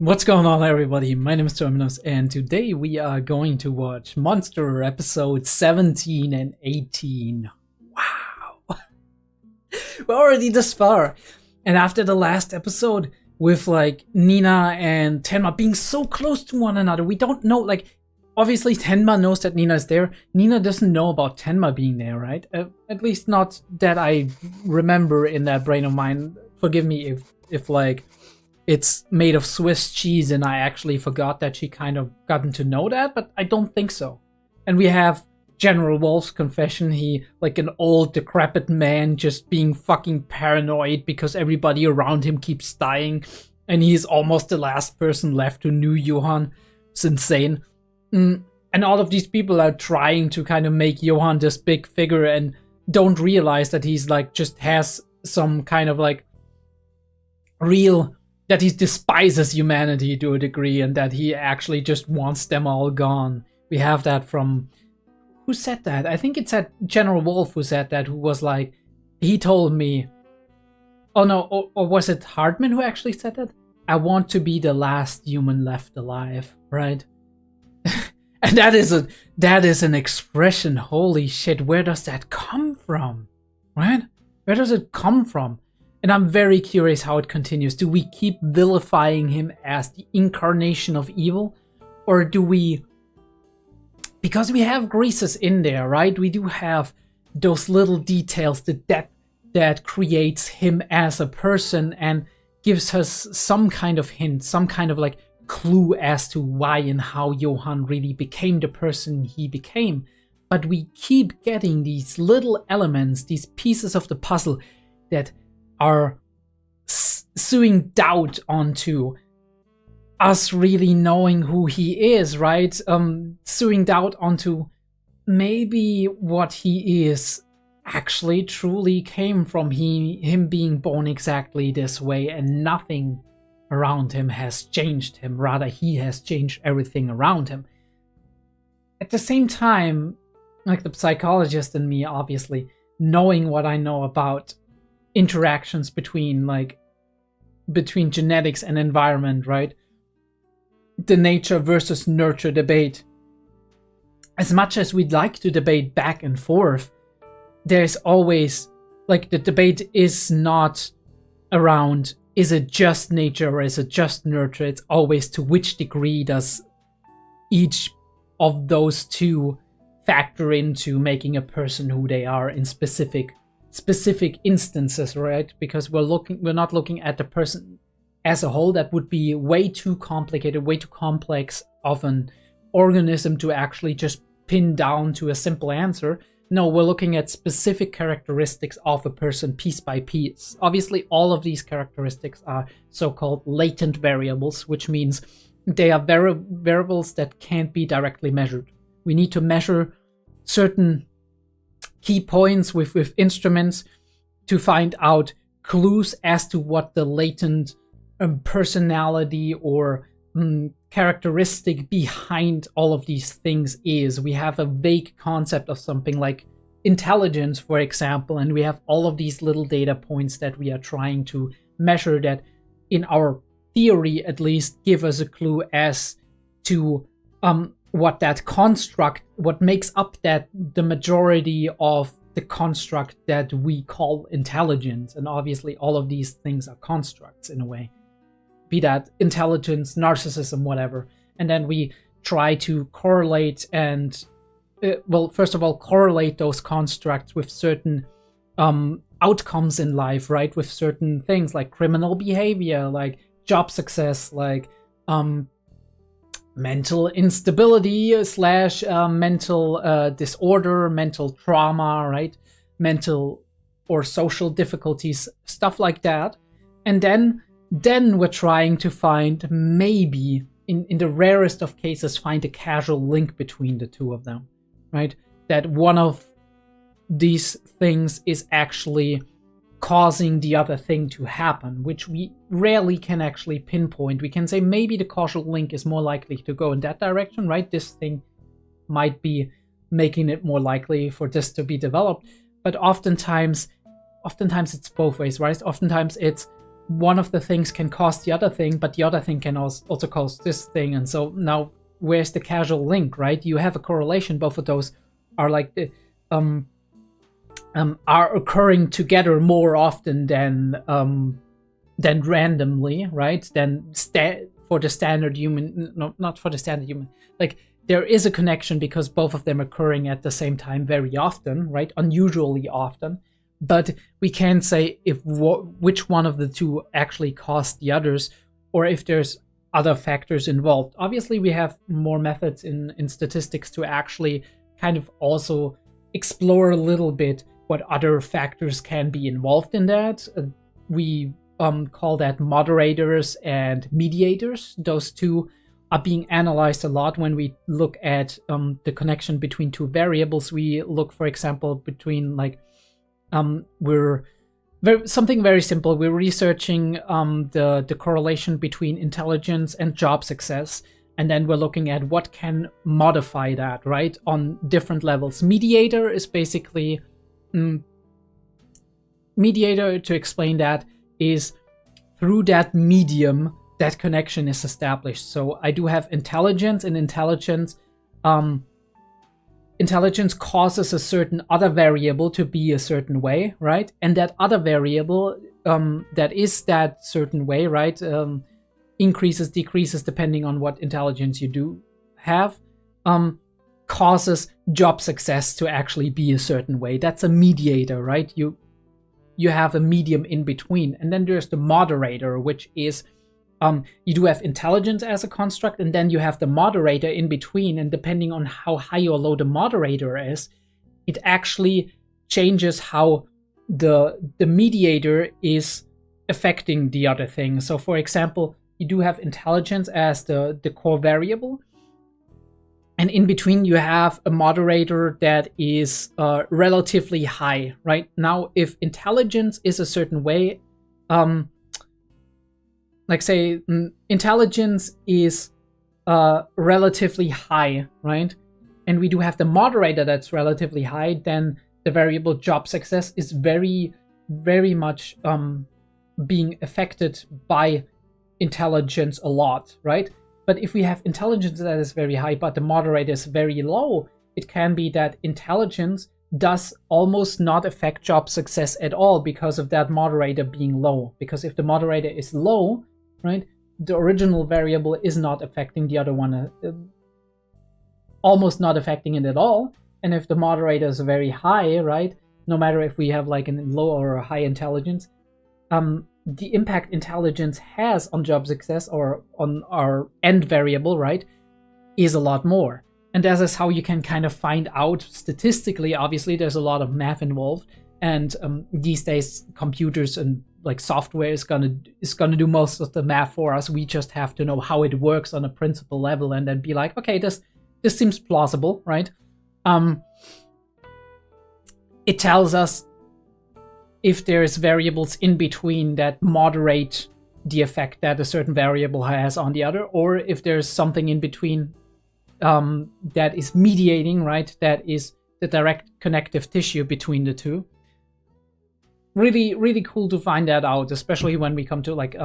What's going on, everybody? My name is Terminus, and today we are going to watch Monster episode 17 and 18. Wow! We're already this far. And after the last episode, with like Nina and Tenma being so close to one another, we don't know, like, obviously Tenma knows that Nina is there. Nina doesn't know about Tenma being there, right? At least not that I remember in that brain of mine. Forgive me if like, it's made of Swiss cheese and I actually forgot that she kind of gotten to know that, but I don't think so. And we have General Wolf's confession. He, like an old decrepit man, just being fucking paranoid because everybody around him keeps dying and he's almost the last person left who knew Johan. It's insane. And all of these people are trying to kind of make Johan this big figure and don't realize that he's like just has some kind of like real... that he despises humanity to a degree and that he actually just wants them all gone. We have that from... who said that? I think it's that General Wolf who said that, who was like... he told me... oh no, or was it Hartman who actually said that? I want to be the last human left alive, right? And that is an expression, holy shit, where does that come from? Right? Where does it come from? And I'm very curious how it continues. Do we keep vilifying him as the incarnation of evil? Or do we... because we have Greases in there, right? We do have those little details, the depth that creates him as a person and gives us some kind of hint, some kind of like clue as to why and how Johan really became the person he became. But we keep getting these little elements, these pieces of the puzzle that are sowing doubt onto us really knowing who he is, right? Sowing doubt onto maybe what he is actually truly came from him being born exactly this way and nothing around him has changed him. Rather, he has changed everything around him. At the same time, like the psychologist in me, obviously, knowing what I know about interactions between genetics and environment, right? The nature versus nurture debate. As much as we'd like to debate back and forth, there's always, like, the debate is not around, is it just nature or is it just nurture? It's always to which degree does each of those two factor into making a person who they are in specific instances, right? Because we're not looking at the person as a whole. That would be way too complicated, way too complex of an organism to actually just pin down to a simple answer. No, we're looking at specific characteristics of a person piece by piece. Obviously, all of these characteristics are so-called latent variables, which means they are variables that can't be directly measured. We need to measure certain key points with instruments to find out clues as to what the latent personality or characteristic behind all of these things is. We have a vague concept of something like intelligence, for example, and we have all of these little data points that we are trying to measure that, in our theory at least, give us a clue as to what that construct, what makes up that the majority of the construct that we call intelligence. And obviously all of these things are constructs in a way, be that intelligence, narcissism, whatever. And then we try to correlate and well, first of all, correlate those constructs with certain outcomes in life, right? With certain things like criminal behavior, like job success, like mental instability slash mental disorder, mental trauma, right? Mental or social difficulties, stuff like that. And then we're trying to find, maybe, in the rarest of cases, find a causal link between the two of them, right? That one of these things is actually causing the other thing to happen, which we rarely can actually pinpoint. We can say maybe the causal link is more likely to go in that direction, right? This thing might be making it more likely for this to be developed. But oftentimes it's both ways, right? Oftentimes it's one of the things can cause the other thing, but the other thing can also cause this thing. And so now where's the causal link, right? You have a correlation. Both of those are like the are occurring together more often than randomly, right? Than for the standard human, no, not for the standard human. Like there is a connection because both of them are occurring at the same time very often, right? Unusually often. But we can't say if which one of the two actually caused the others, or if there's other factors involved. Obviously, we have more methods in statistics to actually kind of also explore a little bit what other factors can be involved in that. We call that moderators and mediators. Those two are being analyzed a lot when we look at the connection between two variables. We look, for example, between like something very simple. We're researching the correlation between intelligence and job success, and then we're looking at what can modify that, right, on different levels. Mediator is basically mediator, to explain that, is through that medium that connection is established. So I do have intelligence, and intelligence causes a certain other variable to be a certain way, right? And that other variable that is that certain way, right, increases, decreases depending on what intelligence you do have, causes job success to actually be a certain way. That's a mediator, right? You have a medium in between. And then there's the moderator, which is you do have intelligence as a construct, and then you have the moderator in between. And depending on how high or low the moderator is, it actually changes how the mediator is affecting the other thing. So for example, you do have intelligence as the core variable, and in between you have a moderator that is relatively high. Right now, if intelligence is a certain way, like say intelligence is relatively high, right? And we do have the moderator that's relatively high, then the variable job success is very, very much being affected by intelligence a lot, right? But if we have intelligence that is very high, but the moderator is very low, it can be that intelligence does almost not affect job success at all because of that moderator being low. Because if the moderator is low, right, the original variable is not affecting the other one, almost not affecting it at all. And if the moderator is very high, right, no matter if we have like a low or a high intelligence, the impact intelligence has on job success or on our end variable, right, is a lot more. And that is how you can kind of find out statistically. Obviously, there's a lot of math involved, and these days computers and like software is gonna do most of the math for us. We just have to know how it works on a principle level, and then be like, okay, this seems plausible, right? It tells us if there's variables in between that moderate the effect that a certain variable has on the other, or if there's something in between that is mediating, right? That is the direct connective tissue between the two. Really, really cool to find that out, especially when we come to like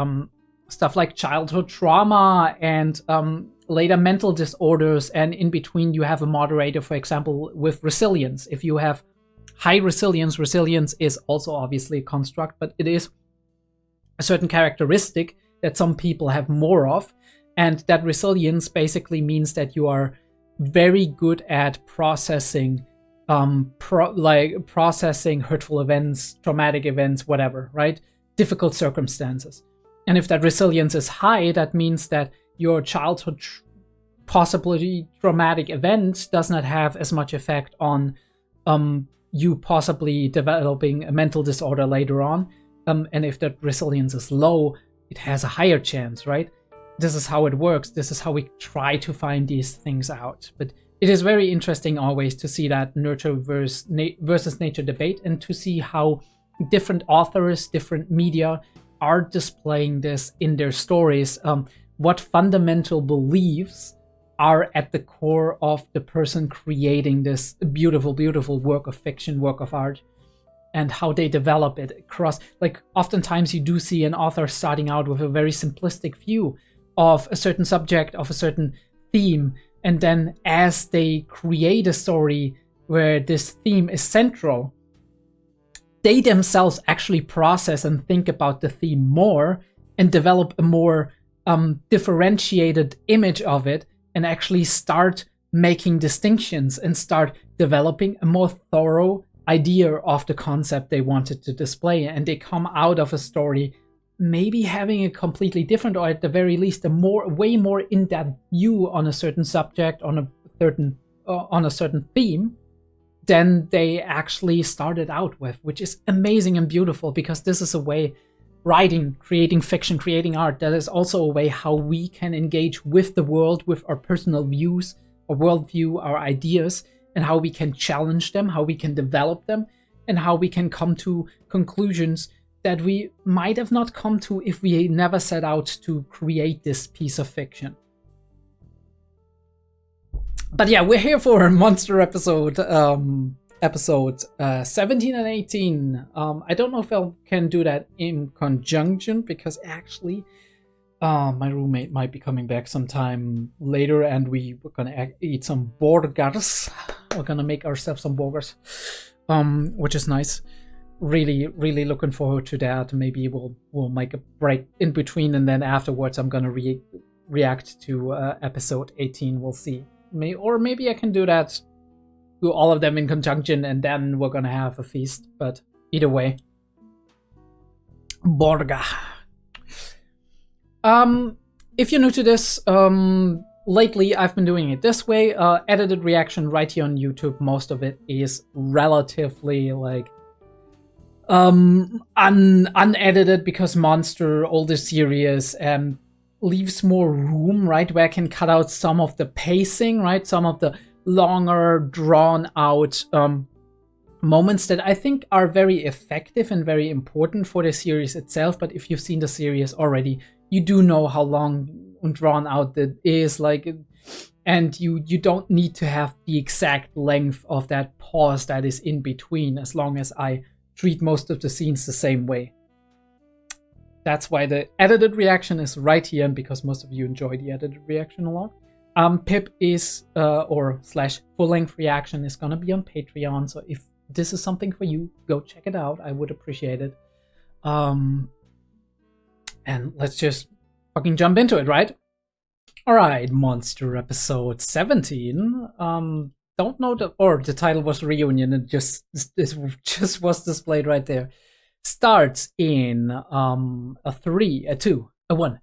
stuff like childhood trauma and later mental disorders, and in between you have a moderator, for example, with resilience. If you have high resilience is also obviously a construct, but it is a certain characteristic that some people have more of, and that resilience basically means that you are very good at processing processing hurtful events, traumatic events, whatever, right? Difficult circumstances. And if that resilience is high, that means that your childhood possibly traumatic event does not have as much effect on you possibly developing a mental disorder later on. And if that resilience is low, it has a higher chance, right? This is how it works. This is how we try to find these things out. But it is very interesting always to see that nurture versus nature debate, and to see how different authors, different media are displaying this in their stories. What fundamental beliefs are at the core of the person creating this beautiful, beautiful work of fiction, work of art. and how they develop it across. Like, oftentimes you do see an author starting out with a very simplistic view of a certain subject, of a certain theme, and then as they create a story where this theme is central, they themselves actually process and think about the theme more and develop a more differentiated image of it, and actually start making distinctions and start developing a more thorough idea of the concept they wanted to display. And they come out of a story maybe having a completely different, or at the very least a way more in-depth view on a certain subject, on a certain theme, than they actually started out with, which is amazing and beautiful, because this is a way, writing, creating fiction, creating art, that is also a way how we can engage with the world, with our personal views, our worldview, our ideas, and how we can challenge them, how we can develop them, and how we can come to conclusions that we might have not come to if we never set out to create this piece of fiction. But yeah, we're here for Monster episode 17 and 18. I don't know if I can do that in conjunction, because actually my roommate might be coming back sometime later, and we're gonna eat some burgers. We're gonna make ourselves some burgers, which is nice. Really looking forward to that. Maybe we'll make a break in between, and then afterwards I'm gonna react to episode 18. We'll see. Or maybe I can do all of them in conjunction, and then we're gonna have a feast. But either way, burger. If you're new to this, lately I've been doing it this way, edited reaction right here on YouTube. Most of it is relatively like unedited, because Monster, older series, leaves more room, right, where I can cut out some of the pacing, right, some of the longer, drawn out moments that I think are very effective and very important for the series itself. But if you've seen the series already, you do know how long and drawn out it is, like, and you don't need to have the exact length of that pause that is in between, as long as I treat most of the scenes the same way. That's why the edited reaction is right here, and because most of you enjoy the edited reaction a lot. Pip is, or / full-length reaction is gonna be on Patreon, so if this is something for you, go check it out. I would appreciate it. And let's just fucking jump into it, right? Alright, Monster episode 17. Don't know the title was Reunion, and this just was displayed right there. Starts in a 3, a 2, a 1.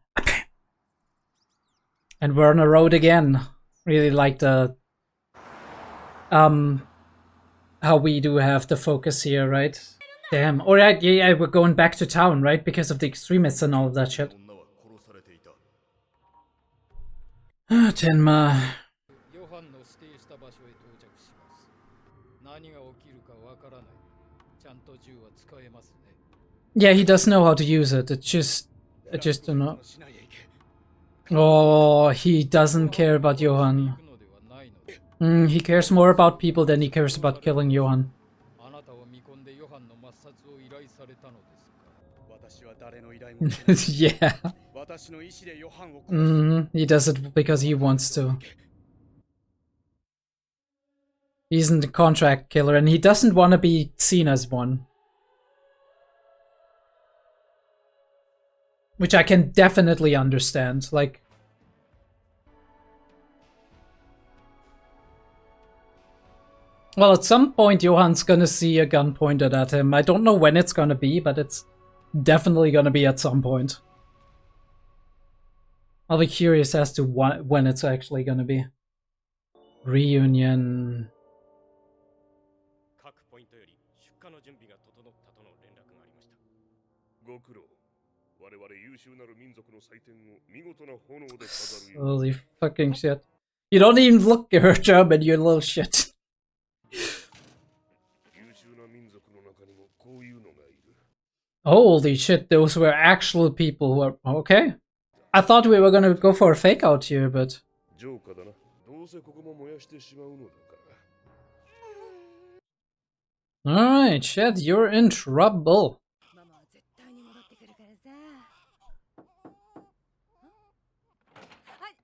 And we're on a road again. Really like the how we do have the focus here, right? Damn. Alright, yeah, we're going back to town, right? Because of the extremists and all of that shit. Tenma. Yeah, he does know how to use it. I just don't know. Oh, he doesn't care about Johan. He cares more about people than he cares about killing Johan. Yeah. He does it because he wants to. He isn't a contract killer, and he doesn't want to be seen as one. Which I can definitely understand, like... Well, at some point Johan's gonna see a gun pointed at him. I don't know when it's gonna be, but it's definitely gonna be at some point. I'll be curious as to when it's actually gonna be. Reunion... Holy fucking shit. You don't even look German, you little shit. Holy shit, those were actual people who are... Okay. I thought we were gonna go for a fake out here, but... Alright, Chad, you're in trouble. ママは絶対に戻ってくるからさ。はい。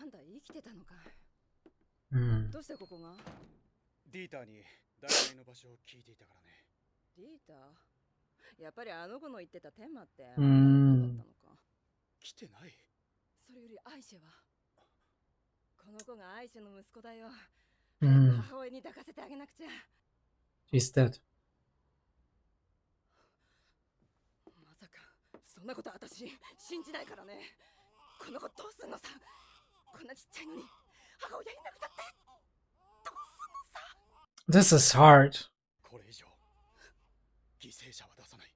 あんた生きてたのか。どうしてここが？ディーターに大体の場所を聞いていたからね。ディーター？やっぱりあの子の言ってた天馬ってあんたのことだったのか。来てない。それよりアイシェは？この子がアイシェの息子だよ。早く母親に抱かせてあげなくちゃ。She's dead. まさかそんなこと私信じないからね。この子どうすんのさ。こんなちっちゃいのに母親いなくたってどうすんのさ。 This is hard. これ以上犠牲者は出さない。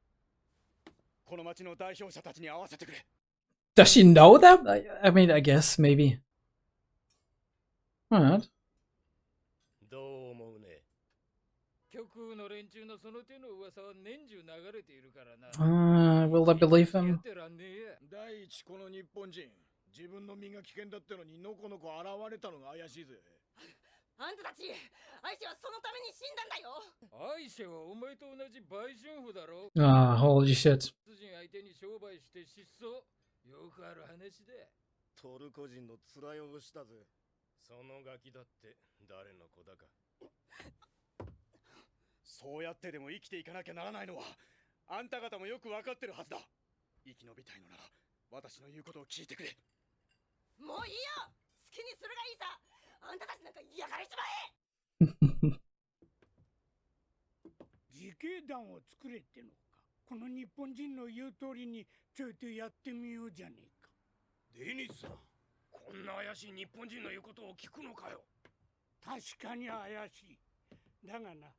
この町の代表者たちに会わせてくれ。 Does she know them? I mean, I guess, maybe. Alright. どう思うね。極右の連中のその手の噂は年中流れているからな。Will I believe him? 第一この日本人、自分の身が危険だったのにのこのこ現れたのが怪しいぜ。あんたたち、アイシェはそのために死んだんだよ。アイシェはお前と同じ売春婦だろ。Holy shit. 人相手に商売して失踪。よくある話だ。トルコ人の面汚しだぜ。そのガキだって誰の子だか。そうやってでも生きていかなきゃならないのはあんた方もよくわかってるはずだ。生き延びたいのなら私の言うことを聞いてくれ。もういいよ。好きにするがいいさ。あんたたちなんか嫌がれちまえ。自警団を作れってのか。この日本人の言う通りにちょいとやってみようじゃねえか。デニスさん、こんな怪しい日本人の言うことを聞くのかよ。確かに怪しい。だがな、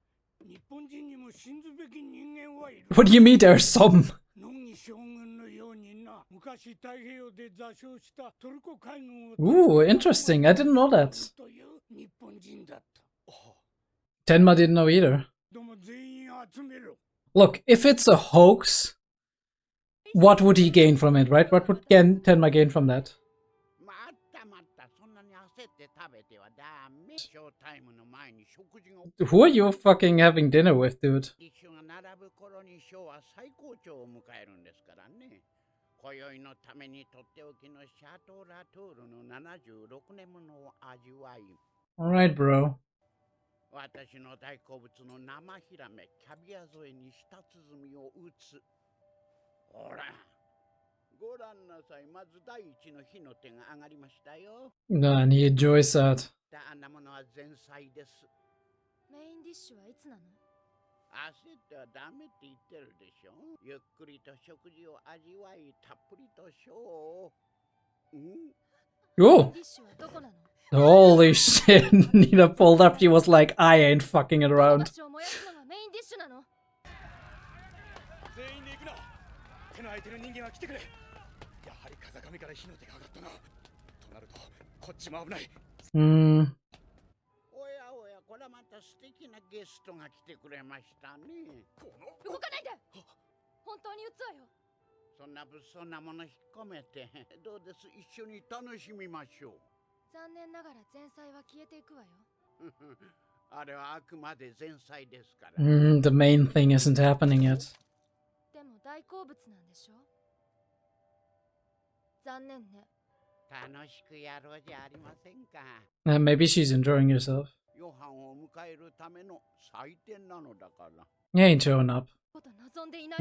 日本人にも信ずべき人間はいる。What do you mean there's some? 野木将軍のようにな、昔太平洋で座礁したトルコ海軍を。Ooh, interesting. I didn't know that. という日本人だった。Tenma didn't know either. どうも全員集めろ。Look, if it's a hoax, what would he gain from it, right? What would Tenma gain from that? またまたそんなに焦って食べてはダメ。ショータイムの前に食事が。 Who are you fucking having dinner with, dude? 一緒が並ぶ頃にショーは最高潮を迎えるんですからね。今宵のためにとっておきのシャトーラトールの76年ものを味わい。 Alright, bro. 私の大好物の生ヒラメキャビア添えに舌鼓を打つ。ほら、ご覧なさい。まず第一の火の手が上がりましたよ。And he enjoys that. あんなものは前菜です。メインディッシュはいつなの？焦ってはダメって言ってるでしょ。ゆっくりと食事を味わい、たっぷりとショーを。Oh! ディッシュはどこなの？ Holy shit. Nina pulled up. She was like, I ain't fucking it 場 around. 所を燃やすのがメインディッシュなの？全員で行くな。手の空いてる人間は来てくれ。やはり風上から火の手が上がったな。となるとこっちも危ない。おやおや、これはまた素敵なゲストが来てくれましたね。動かないで。本当に撃つわよ。そんな物騒なもの引っ込めて、どうです？一緒に楽しみましょう。残念ながら前菜は消えていくわよ。あれはあくまで前菜ですから。The main thing isn't happening yet. でも大好物なんでしょ？残念ね。楽しくやろうじゃありませんか。Maybe she's enjoying herself. ヨハンを迎えるための祭典なのだから。 He ain't showing up. こと望んでいない。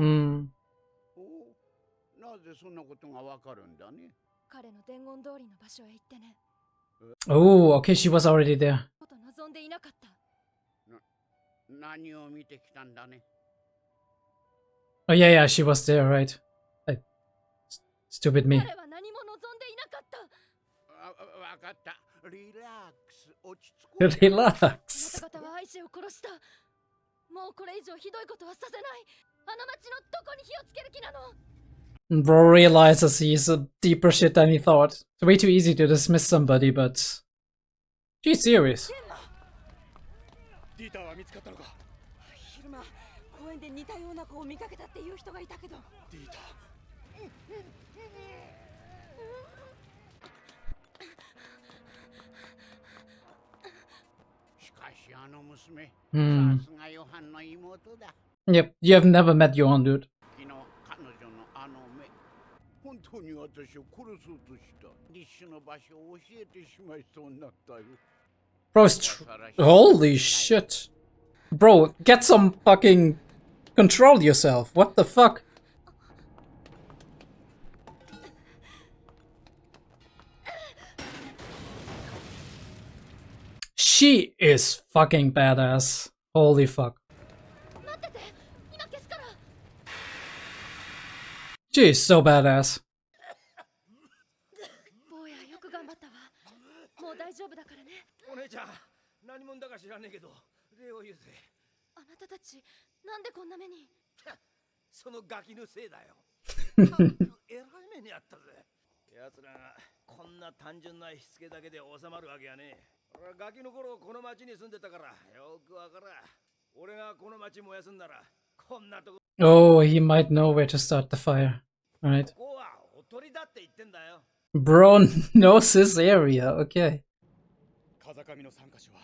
なぜそんなことがわかるんだね。彼の伝言通りの場所へ行ってね。Oh, okay, she was already there. こと望んでいなかった。何を見てきたんだね。 Oh, yeah, she was there, right? Stupid me. 彼は何も望んでいなかった。わかった。リラックス、落ち着こう。Relax. あなた方はアイシェを殺した。もうこれ以上ひどいことはさせない。あの町のどこに火をつける気なの？ Bro realizes he's a deeper shit than he thought. It's way too easy to dismiss somebody, but she's serious. ディーターは見つかったのか？昼間公園で似たような子を見かけたっていう人がいたけど。ディーター。しかしあの娘。 Hmm. さすがヨハンの妹だ。 Yep, you have never met Johan, dude. 昨日彼女のあの目。本当に私を殺そうとした。リッシュの場所を教えてしまいそうになったよ。 Bro, holy shit. Bro, get some fucking control yourself. What the fuck? She is fucking badass. Holy fuck. 待ってて、今消すから。 She is so badass. 坊やよく頑張ったわ。もう大丈夫だからね。お姉ちゃん、何者だか知らねえけど、礼を言うぜ。あなたたち、なんでこんな目に。そのガキのせいだよ。えらい目にあったぜ。奴らがこんな単純なしつけだけで収まるわけやねえ。俺はガキの頃この町に住んでたからよくわからん。俺がこの町燃やすんならこんなとこ。 Oh, he might know where to start the fire. Alright. ここはおとりだって言ってんだよ。 Bro knows his area. Okay. 風上の3カ所は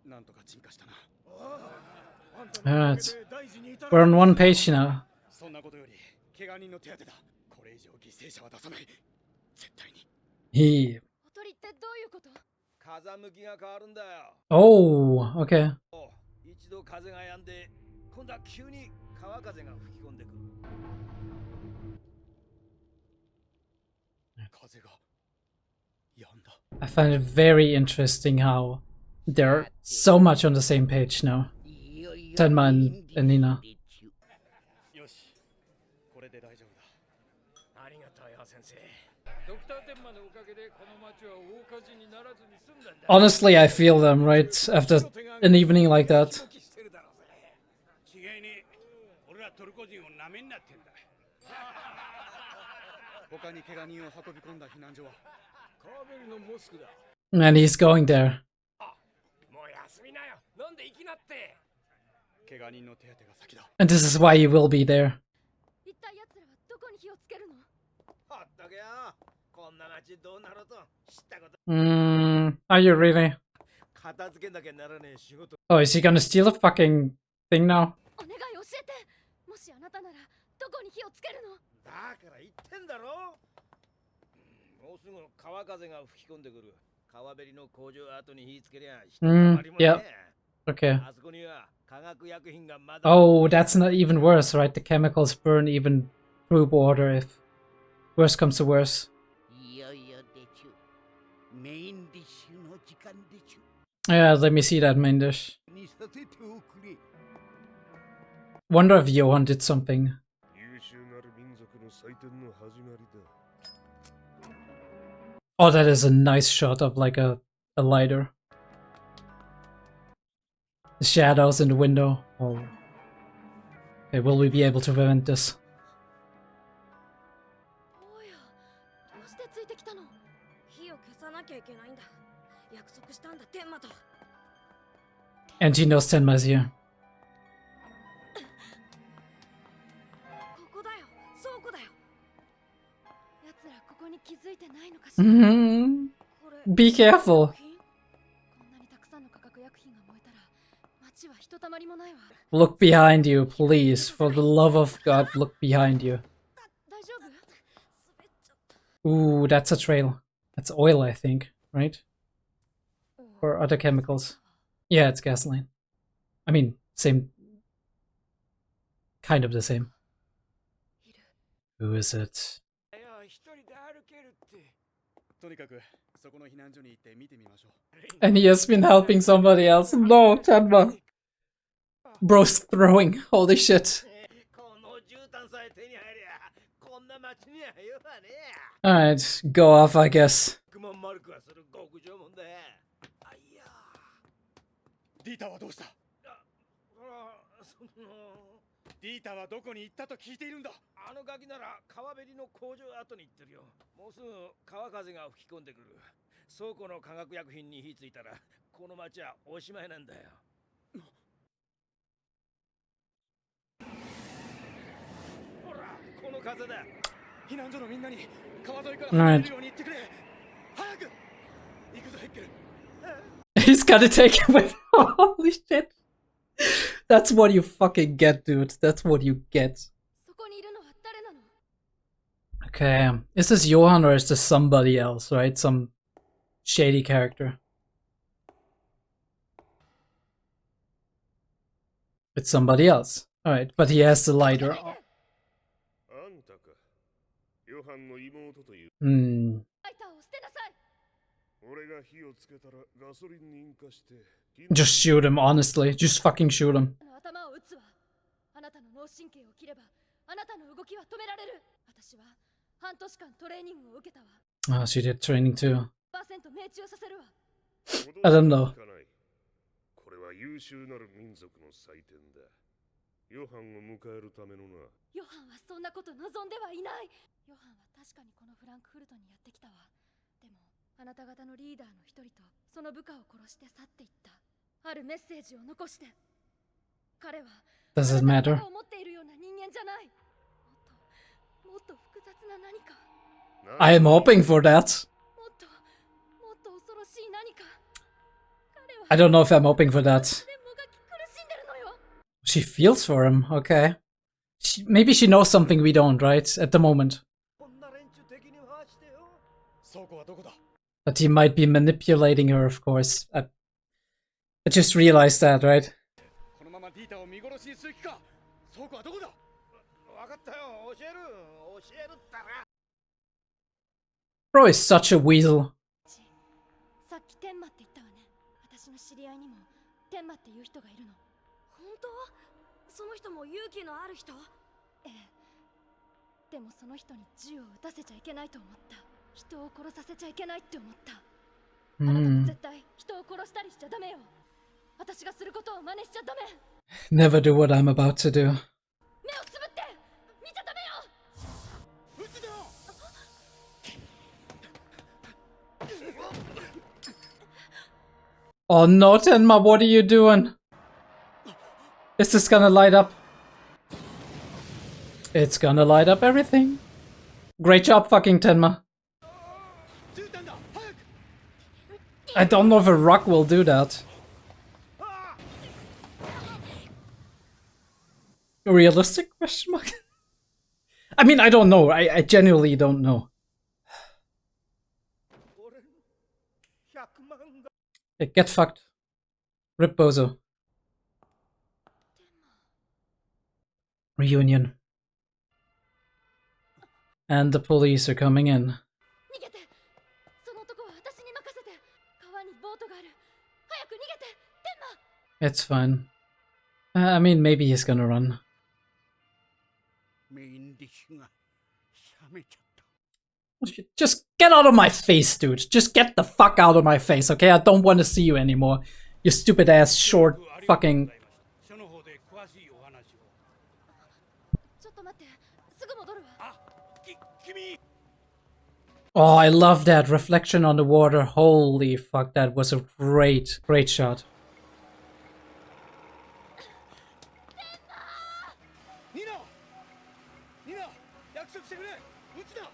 なんとか鎮火したな。 Alright. We're on one page now. そんなことより怪我人の手当てだ。これ以上犠牲者は出さない。絶対に。He. おとりってどういうこと？風向きが変わるんだよ。 Oh, okay. 一度風が止んで、今度は急に川風が吹き込んでくる。風が止んだ。 I find it very interesting how they're so much on the same page now. Tenma and Nina. よし、これで大丈夫だ。ありがとうよ先生。ドクター天馬のおかげでこの町は大火事にならずに済んだんだ。 Honestly, I feel them, right? After an evening like that. 違いに俺らトルコ人をなめんなってんだ。他に怪我人を運び込んだ避難所は川べりのモスクだ。 And he's going there. もう休みなよ。なんで行きなって。怪我人の手当てが先だ。 And this is why he will be there. 一体奴らはどこに火をつけるの？ほっとけよ。こんな町どうなろうと知ったこと。 Are you really? 片付けなきゃならねえ仕事。 Oh, is he gonna steal a fucking thing now? お願い教えて。もしあなたならどこに火をつけるの？だから言ってんだろ。もうすぐ川風が吹き込んでくる。川べりの工場跡に火つけりゃ人たまりもねえ。 Okay. あそこには化学薬品がまだ。 Oh, that's not even worse, right? The chemicals burn even through water if worse comes to worse. いよいよでちゅ。メインディッシュの時間でちゅ。 Yeah, let me see that main dish. にさせておくれ。 Wonder if Johan did something. 優秀なる民族の祭典の始まりだ。 Oh, that is a nice shot of like a lighter. The shadows in the window. Oh. Okay, will we be able to prevent this? 坊や、どうしてついてきたの？火を消さなきゃいけないんだ。約束したんだ、天馬と。 And she knows Tenma is here. ここだよ、倉庫だよ。奴らここに気づいてないのかしら。これ Be careful. こんなにたくさんの化学薬品が燃えたら、町はひとたまりもないわ。 Look behind you, please. For the love of God, look behind you. 大丈夫？滑っちゃった。 Ooh, that's a trail. That's oil, I think, right? Or other chemicals. Yeah, it's gasoline. I mean, same. Kind of the same. Who is it? いや、一人で歩けるって。とにかくそこの避難所に行って見てみましょう。 And he has been helping somebody else. No, Tenma. Bro's throwing. Holy shit. この絨毯さえ手に入りゃ、こんな町にはよはねえ。 Alright, go off, I guess. クマンマルクはする極上もんだ。あいや。ディータはどうした？その。ディータはどこに行ったと聞いているんだ。あのガキなら川べりの工場跡に行ってるよ。もうすぐ川風が吹き込んでくる。倉庫の化学薬品に火ついたらこの町はおしまいなんだよ。ほら、この風だ。避難所のみんなに川沿いから離れるように言ってくれ。早く行くぞヘッケル。 He's gotta take him with. Holy shit. That's what you fucking get, dude. That's what you get. そこにいるのは誰なの？ Okay, is this Johan or is this somebody else, right? Some shady character. It's somebody else. Alright, but he has the lighter. あんたか。ヨハンの妹という。Hmm. ライターを捨てなさい。俺が火をつけたらガソリンに引火して。Just shoot him, honestly. Just fucking shoot him. 頭を撃つわ。あなたの脳神経を切れば、あなたの動きは止められる。私は半年間トレーニングを受けたわ。Oh, she did training too. %命中させるわ。I don't know. これは優秀なる民族の祭典だ。ヨハンを迎えるためのな。ヨハンはそんなこと望んではいない。ヨハンは確かにこのフランクフルトにやってきたわ。でもあなた方のリーダーの一人とその部下を殺して去っていった。あるメッセージを残して。彼は Does it matter? 思っているような人間じゃない。もっと複雑な何か。I am hoping for that. もっと恐ろしい何か。彼は I don't know if I'm hoping for that. でもがき苦しんでるのよ。She feels for him, okay. Maybe she knows something we don't, right? At the moment. こんな連中敵に回してよ。倉庫はどこだ？ But he might be manipulating her, of course. I just realized that, right? このままディータを見殺しにする気か？倉庫はどこだ？わかったよ。教えるったら。 Bro is such a weasel. さっき天馬って言ったわね。私の知り合いにも天馬っていう人がいるの。本当？その人も勇気のある人？ええ。でもその人に銃を撃たせちゃいけないと思った。人を殺させちゃいけないって思った。あなたも絶対人を殺したりしちゃダメよ。私がすることを真似しちゃダメ。 Never do what I'm about to do. 目をつぶって見ちゃダメよ。撃つだ！ Oh no, Tenma, what are you doing? Is this gonna light up? It's gonna light up everything. Great job, fucking Tenma. I don't know if a rock will do that. Realistic? Question mark? I mean, I don't know. I genuinely don't know. Hey, get fucked. Rip Bozo. Reunion. And the police are coming in. 逃げて。その男は私に任せて。川にボートがある。早く逃げて。天馬。 It's fine. I mean, maybe he's gonna run. メインディッシュが冷めちゃった。 Just get out of my face, dude. Just get the fuck out of my face, okay? I don't want to see you anymore. You stupid ass, short, fucking... 署の方で詳しいお話を。ちょっと待って。すぐ戻るわ。あ、君。 Oh, I love that reflection on the water. Holy fuck, that was a great shot. ニナ、約束してくれ。撃つな。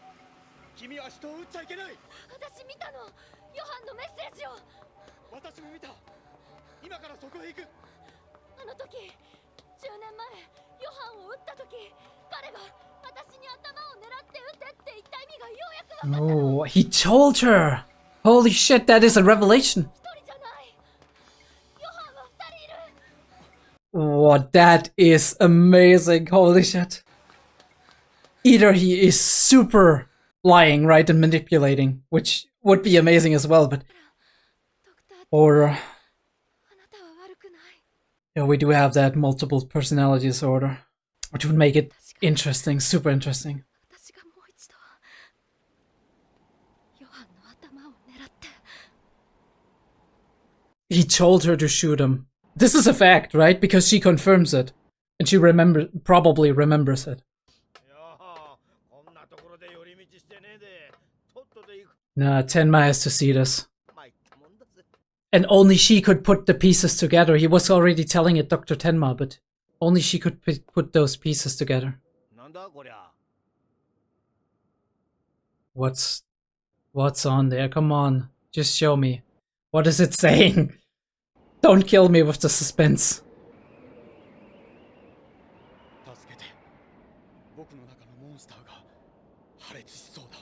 君は人を撃っちゃいけない。私見たの。ヨハンのメッセージを。私も見た。今からそこへ行く。あの時、10年前、ヨハンを撃った時、彼が私に頭を狙って撃てって言った意味がようやく分かったの。 Oh, he told her. Holy shit, that is a revelation. 一人じゃない。ヨハンは2人いる。 What, that is amazing. Holy shit. Either he is super lying, right, and manipulating, which would be amazing as well, but... ドクター、 Or... あなたは悪くない。 Yeah, we do have that multiple personality disorder, which would make it interesting, super interesting. 私がもう一度、ヨハンの頭を狙って。 He told her to shoot him. This is a fact, right? Because she confirms it. And she probably remembers it. いやー、こんなところで寄り道してねえで、とっとと行く。 Nah, Tenma has to see this. 参ったもんだぜ。 And only she could put the pieces together. He was already telling it Dr. Tenma, but only she could put those pieces together. なんだこりゃ。 What's on there? Come on, just show me. What is it saying? Don't kill me with the suspense. 裂しそうだ。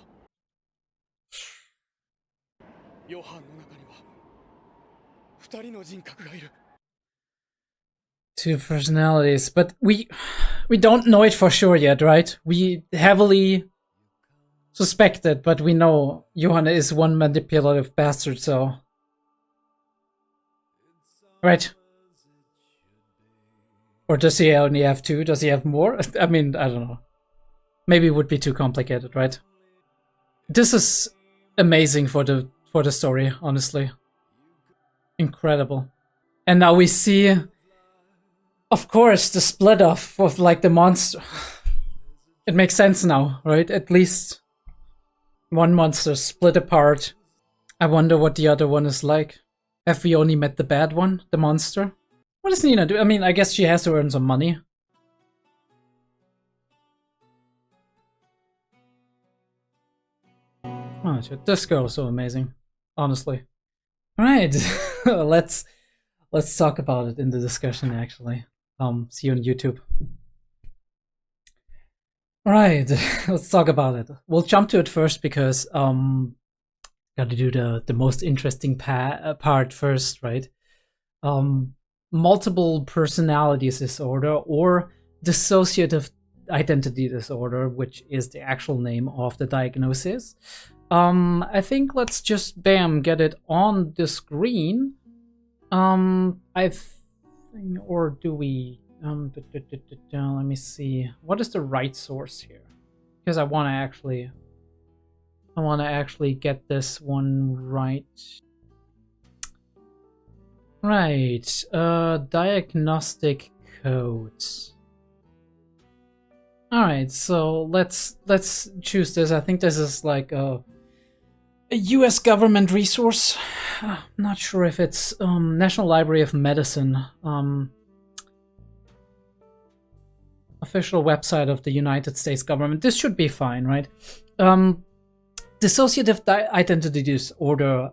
ヨハンの中には二人の人格がいる。 Two personalities, but we don't know it for sure yet, right? We heavily suspect it, but we know Johanna is one manipulative bastard, so... Right. Or does he only have two? Does he have more? I mean, I don't know. Maybe it would be too complicated, right? This is amazing for the story, honestly. Incredible. And now we see, of course, the split off of like the monster. It makes sense now, right? At least one monster split apart. I wonder what the other one is like. Have we only met the bad one, the monster? What does Nina do? I mean, I guess she has to earn some money. Oh, shit. This girl is so amazing, honestly. All right, let's talk about it in the discussion. Actually, see you on YouTube. All right, let's talk about it. We'll jump to it first because got to do the most interesting part first, right? Multiple personalities disorder or dissociative identity disorder, which is the actual name of the diagnosis. I think let's just get it on the screen. I think, or do we? Let me see. What is the right source here? Because I want to actually get this one right. Right. Diagnostic codes. All right. So let's choose this. I think this is like a U.S. government resource. Not sure if it's National Library of Medicine. Official website of the United States government. This should be fine, right? Dissociative identity disorder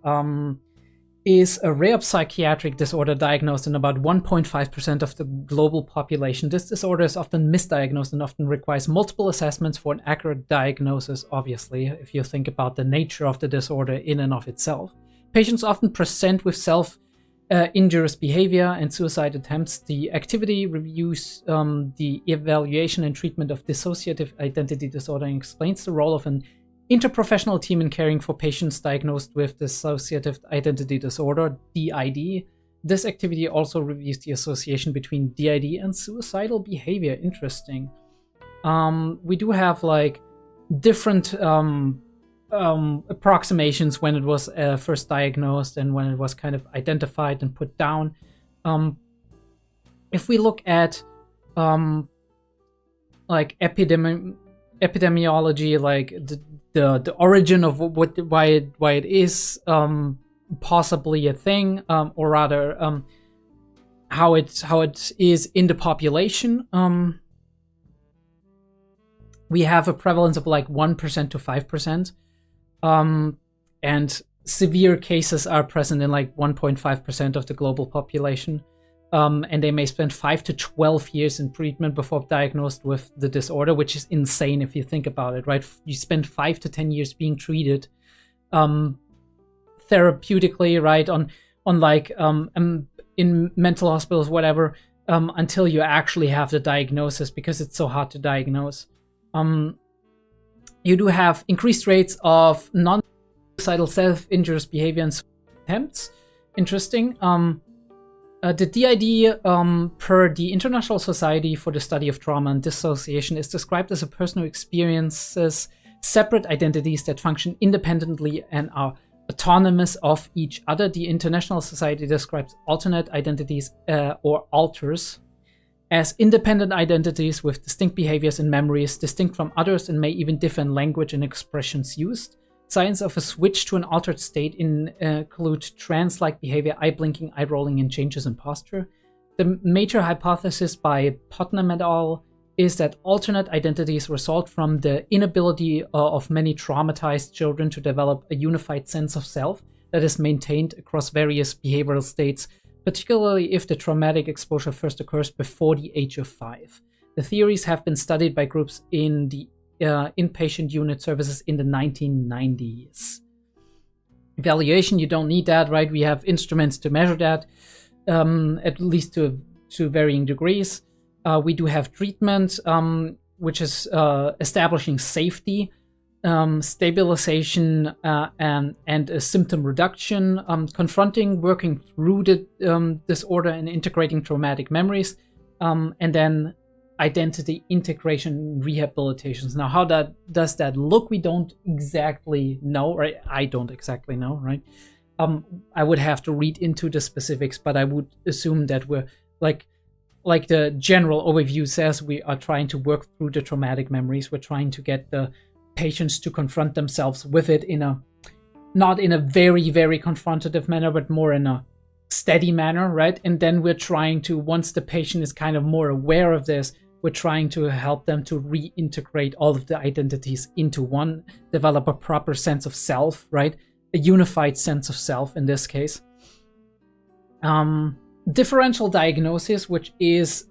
is a rare psychiatric disorder diagnosed in about 1.5% of the global population. This disorder is often misdiagnosed and often requires multiple assessments for an accurate diagnosis, obviously, if you think about the nature of the disorder in and of itself. Patients often present with self-injurious behavior and suicide attempts. The activity reviews the evaluation and treatment of dissociative identity disorder and explains the role of an interprofessional team in caring for patients diagnosed with dissociative identity disorder, DID. This activity also reviews the association between DID and suicidal behavior. Interesting. We do have like different approximations when it was first diagnosed and when it was kind of identified and put down. If we look at like epidemiology, like the origin of why it is possibly a thing, or rather how it is in the population, we have a prevalence of like 1% to 5%, and severe cases are present in like 1.5% of the global population. And they may spend 5 to 12 years in treatment before diagnosed with the disorder, which is insane if you think about it, right? You spend 5 to 10 years being treated therapeutically, right, on like in mental hospitals, whatever, until you actually have the diagnosis, because it's so hard to diagnose. You do have increased rates of non-suicidal self-injurious behavior and attempts. Interesting. The DID, per the International Society for the Study of Trauma and Dissociation, is described as a person who experiences separate identities that function independently and are autonomous of each other. The International Society describes alternate identities, or alters, as independent identities with distinct behaviors and memories, distinct from others, and may even differ in language and expressions used. Signs of a switch to an altered state include trance-like behavior, eye blinking, eye rolling, and changes in posture. The major hypothesis by Putnam et al. Is that alternate identities result from the inability of many traumatized children to develop a unified sense of self that is maintained across various behavioral states, particularly if the traumatic exposure first occurs before the age of 5. The theories have been studied by groups in the inpatient unit services in the 1990s. Evaluation, you don't need that, right? We have instruments to measure that, at least to varying degrees. We do have treatment, which is establishing safety, stabilization, and a symptom reduction, confronting, working through the disorder and integrating traumatic memories, and then identity integration rehabilitations. Now, how does that look? We don't exactly know, right? I don't exactly know, right? I would have to read into the specifics, but I would assume that we're like the general overview says, we are trying to work through the traumatic memories. We're trying to get the patients to confront themselves with it not in a very, very confrontative manner, but more in a steady manner, right? And then we're trying to, once the patient is kind of more aware of this, we're trying to help them to reintegrate all of the identities into one, develop a proper sense of self, right? A unified sense of self in this case. Differential diagnosis, which is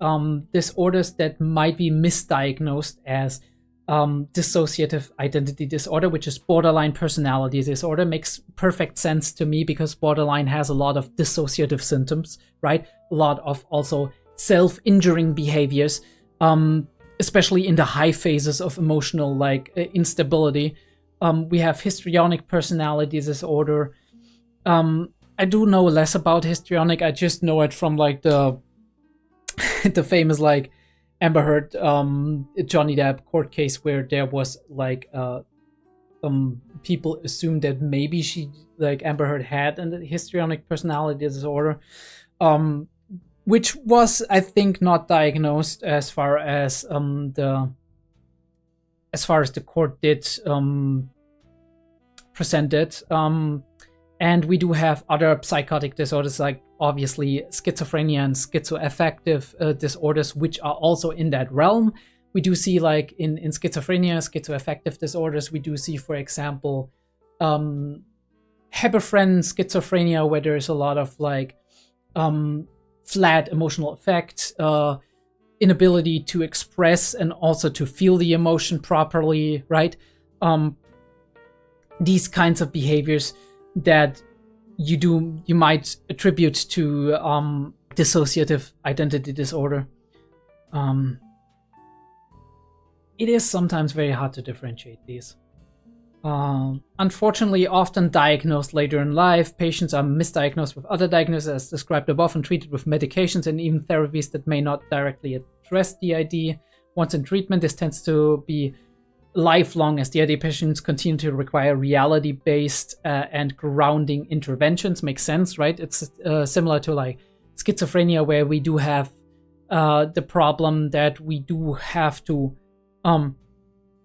disorders that might be misdiagnosed as dissociative identity disorder, which is borderline personality disorder. Makes perfect sense to me because borderline has a lot of dissociative symptoms, right? A lot of also self-injuring behaviors, especially in the high phases of emotional instability. We have histrionic personality disorder. I do know less about histrionic. I just know it from the the famous Amber Heard Johnny Depp court case where there was people assumed that maybe she Amber Heard had a histrionic personality disorder, which was, I think, not diagnosed as far as the court did present it. And we do have other psychotic disorders, like obviously schizophrenia and schizoaffective disorders, which are also in that realm. We do see in schizophrenia, schizoaffective disorders, we do see, for example, Hebephren schizophrenia, where there's a lot of flat emotional affect, inability to express and also to feel the emotion properly, right? These kinds of behaviors that you might attribute to dissociative identity disorder. It is sometimes very hard to differentiate these. Unfortunately, often diagnosed later in life, patients are misdiagnosed with other diagnoses as described above and treated with medications and even therapies that may not directly address DID. Once in treatment, this tends to be lifelong as DID patients continue to require reality-based and grounding interventions. Makes sense, right? It's similar to schizophrenia, where we do have the problem that we do have to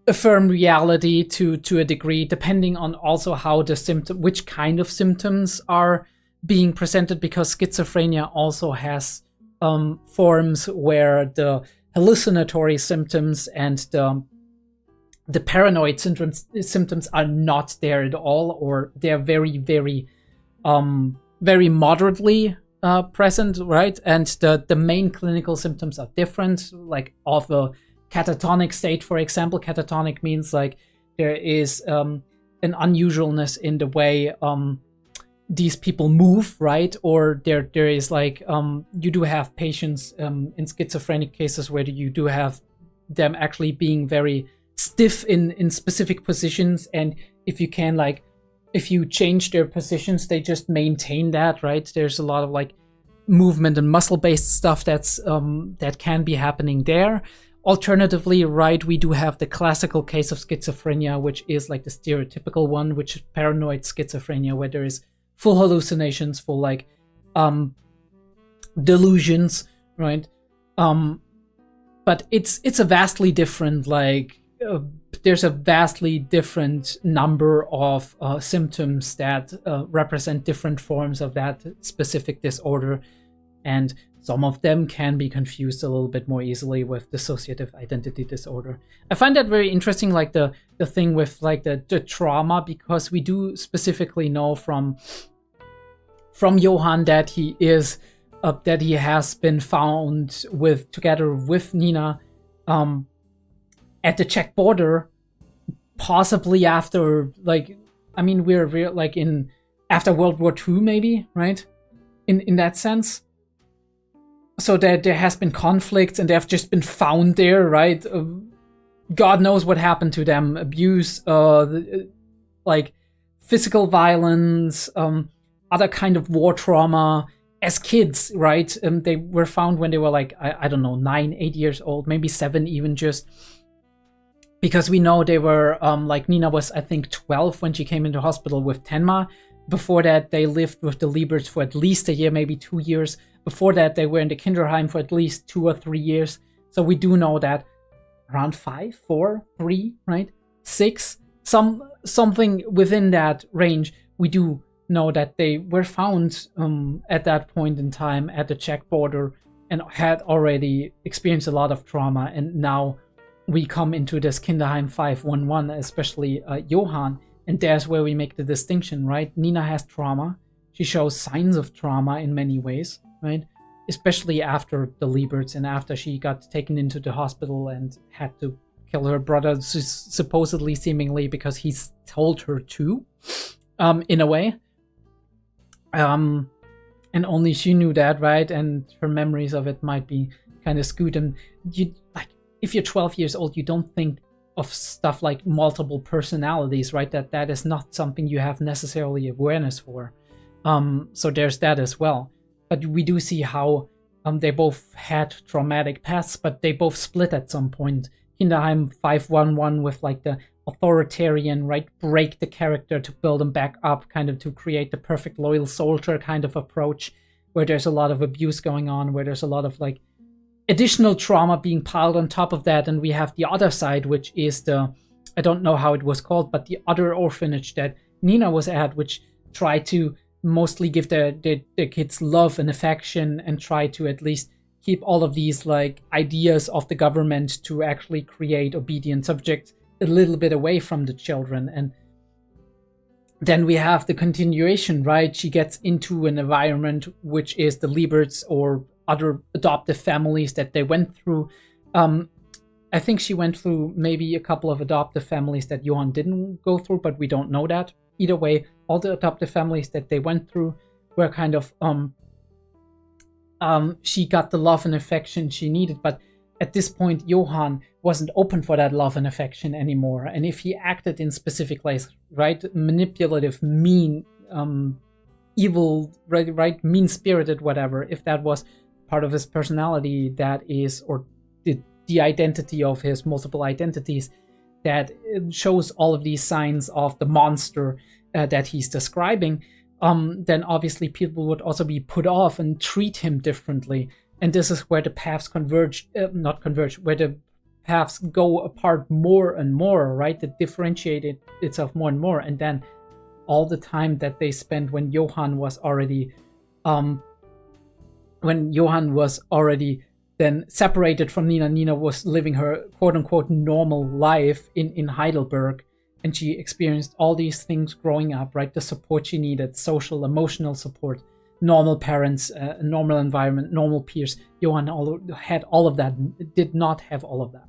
affirm reality to a degree, depending on also how which kind of symptoms are being presented, because schizophrenia also has forms where the hallucinatory symptoms and the paranoid symptoms are not there at all, or they're very, very, very moderately present, right? And the main clinical symptoms are different, of a catatonic state, for example. Catatonic means there is an unusualness in the way these people move, right? Or there is you do have patients in schizophrenic cases where you do have them actually being very stiff in specific positions, and if you can if you change their positions, they just maintain that, right? There's a lot of movement and muscle based stuff that's that can be happening there. Alternatively, right, we do have the classical case of schizophrenia, which is the stereotypical one, which is paranoid schizophrenia, where there is full hallucinations, full delusions, right? But it's a vastly different there's a vastly different number of symptoms that represent different forms of that specific disorder, and some of them can be confused a little bit more easily with dissociative identity disorder. I find that very interesting, the thing with the trauma, because we do specifically know from Johann that he is that he has been found together with Nina at the Czech border possibly after, like, I mean, we're like in after World War II, maybe, right? In that sense. So that there has been conflicts and they have just been found there, right? God knows what happened to them. Abuse, like physical violence, other kind of war trauma. As kids, right? They were found when they were like, I don't know, 9, 8 years old, maybe 7 even, just because we know they were, like Nina was, I think, 12 when she came into hospital with 𝗠𝘂𝘀𝕐𝕤. Before that, they lived with the 𝔸𝕬𝕠s for at least a year, maybe 2 years. Before that, they were in the Kinderheim for at least 2 or 3 years. So we do know that around 5, 4, 3, right? 6, something within that range, we do know that they were found at that point in time at the Czech border and had already experienced a lot of trauma. And now we come into this Kinderheim 511, especially Johann, and there's where we make the distinction, right? Nina has trauma. She shows signs of trauma in many ways, right? Especially after the 𝔸𝕬𝕠s and after she got taken into the hospital and had to kill her brother, supposedly, seemingly, because he's told her to, in a way. And only she knew that, right? And her memories of it might be kind of skewed. And you, like, if you're 12 years old, you don't think of stuff like multiple personalities, right? That is not something you have necessarily awareness for. So there's that as well. But we do see how they both had traumatic pasts, but they both split at some point. Kinderheim 511 with like the authoritarian, right, break the character to build him back up, kind of to create the perfect loyal soldier kind of approach, where there's a lot of abuse going on, where there's a lot of like additional trauma being piled on top of that. And we have the other side, which is the, I don't know how it was called, but the other orphanage that Nina was at, which tried to mostly give their kids love and affection and try to at least keep all of these like ideas of the government to actually create obedient subjects a little bit away from the children. And then we have the continuation, right? She gets into an environment which is the 𝔸𝕬𝕠s or other adoptive families that they went through. I think she went through maybe a couple of adoptive families that Johann didn't go through, but we don't know that. Either way, all the adoptive families that they went through were kind of, she got the love and affection she needed, but at this point, Johann wasn't open for that love and affection anymore. And if he acted in specific ways, right, manipulative, mean, evil, right, mean-spirited, whatever, if that was part of his personality, that is, or the identity of his multiple identities, that shows all of these signs of the monster that he's describing, then obviously people would also be put off and treat him differently. And this is where the paths converge, not converge, where the paths go apart more and more, right? That differentiate itself more and more. And then all the time that they spent when Johann was already, then separated from Nina. Nina was living her quote-unquote normal life in Heidelberg, and she experienced all these things growing up, right? The support she needed, social, emotional support, normal parents, normal environment, normal peers. Johann had all of that, did not have all of that,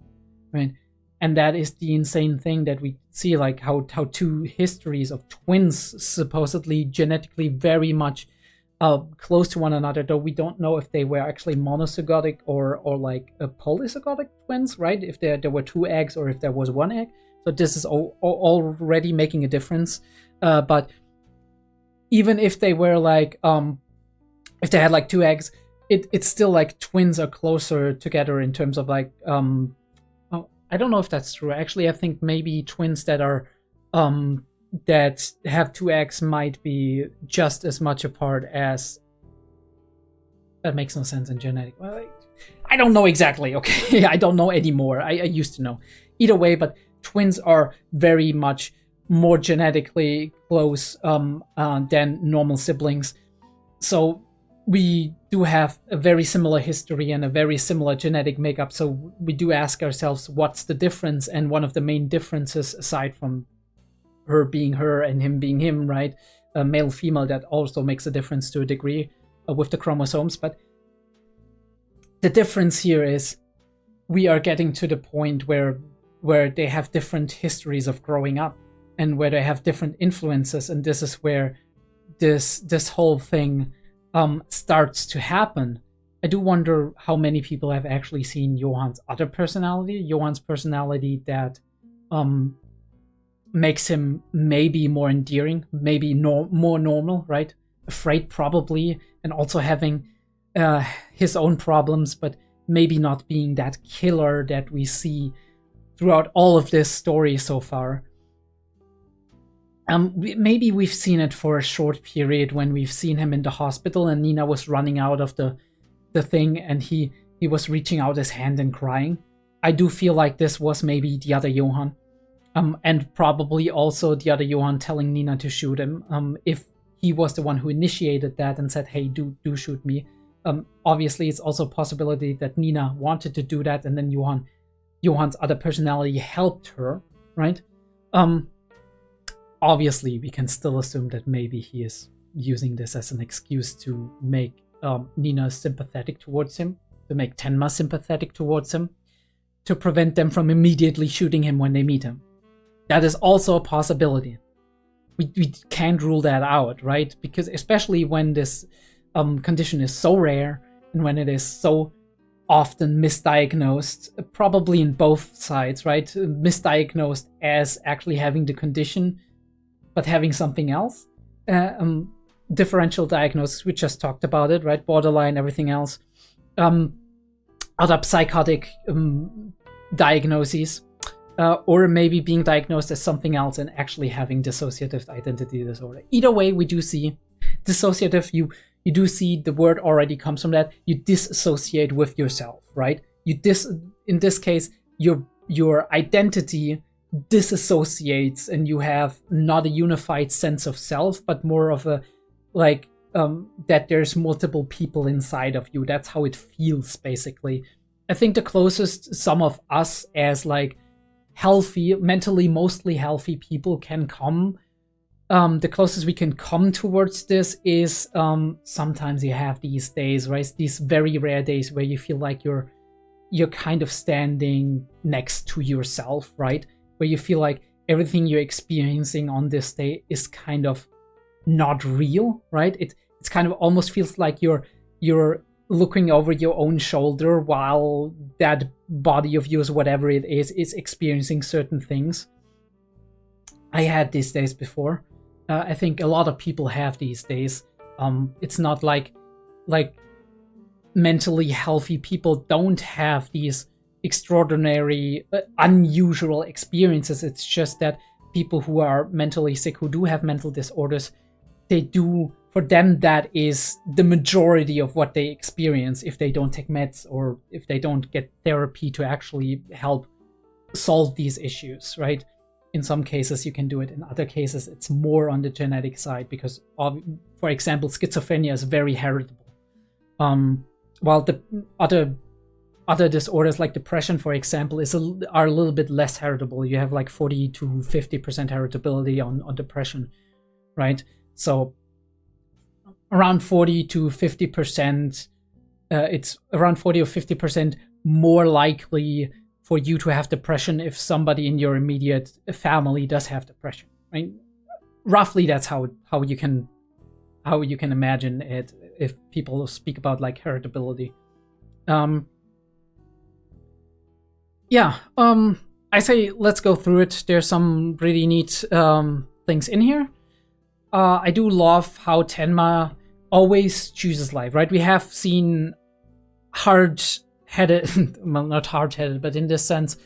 right? And that is the insane thing that we see, like how two histories of twins, supposedly genetically very much close to one another, though we don't know if they were actually monozygotic or like polyzygotic twins, right? If there were 2 eggs or if there was 1 egg. So this is already making a difference. But even if they were like, if they had like 2 eggs, it's still like twins are closer together in terms of like, I don't know if that's true. Actually, I think maybe twins that are, that have 2 eggs might be just as much apart as... That makes no sense in genetic. Well, I don't know exactly, okay? I don't know anymore. I used to know. Either way, but twins are very much more genetically close than normal siblings. So we do have a very similar history and a very similar genetic makeup. So we do ask ourselves, what's the difference? And one of the main differences, aside from her being her and him being him, right? Male, female, that also makes a difference to a degree with the chromosomes. But the difference here is we are getting to the point where where they have different histories of growing up and where they have different influences, and this is where this whole thing starts to happen. I do wonder how many people have actually seen Johann's other personality, Johann's personality that makes him maybe more endearing, maybe more normal, right? Afraid probably, and also having his own problems, but maybe not being that killer that we see throughout all of this story so far. Maybe we've seen it for a short period when we've seen him in the hospital and Nina was running out of the thing and he was reaching out his hand and crying. I do feel like this was maybe the other Johann. And probably also the other Johann telling Nina to shoot him. If he was the one who initiated that and said, hey, do shoot me. Obviously, it's also a possibility that Nina wanted to do that and then Johann's other personality helped her, right? Obviously, we can still assume that maybe he is using this as an excuse to make Nina sympathetic towards him, to make Tenma sympathetic towards him, to prevent them from immediately shooting him when they meet him. That is also a possibility. We can't rule that out, right? Because especially when this condition is so rare and when it is so often misdiagnosed, probably in both sides, right? Misdiagnosed as actually having the condition, but having something else. Differential diagnosis, we just talked about it, right? Borderline, everything else. Other psychotic diagnoses. Or maybe being diagnosed as something else and actually having dissociative identity disorder. Either way, we do see dissociative, you do see the word already comes from that. You disassociate with yourself, right? In this case, your identity disassociates and you have not a unified sense of self, but more of a that there's multiple people inside of you. That's how it feels, basically. I think the closest some of us as healthy, mentally mostly healthy people can come, the closest we can come towards this is sometimes you have these days, right? These very rare days where you feel like you're kind of standing next to yourself, right? Where you feel like everything you're experiencing on this day is kind of not real, right? It's kind of almost feels like you're looking over your own shoulder while that body of yours, whatever it is experiencing certain things. I had these days before. I think a lot of people have these days. It's not like mentally healthy people don't have these extraordinary, unusual experiences. It's just that people who are mentally sick, who do have mental disorders, for them, that is the majority of what they experience if they don't take meds or if they don't get therapy to actually help solve these issues, right? In some cases, you can do it. In other cases, it's more on the genetic side because, for example, schizophrenia is very heritable. While the other disorders like depression, for example, are a little bit less heritable. You have 40 to 50% heritability on depression, right? So around 40 to 50%, it's around 40 or 50% more likely for you to have depression if somebody in your immediate family does have depression, right? Roughly, that's how you can imagine it if people speak about heritability. I say let's go through it. There's some really neat things in here. I do love how Tenma always chooses life, right? We have seen hard-headed, well, not hard-headed, but in this sense,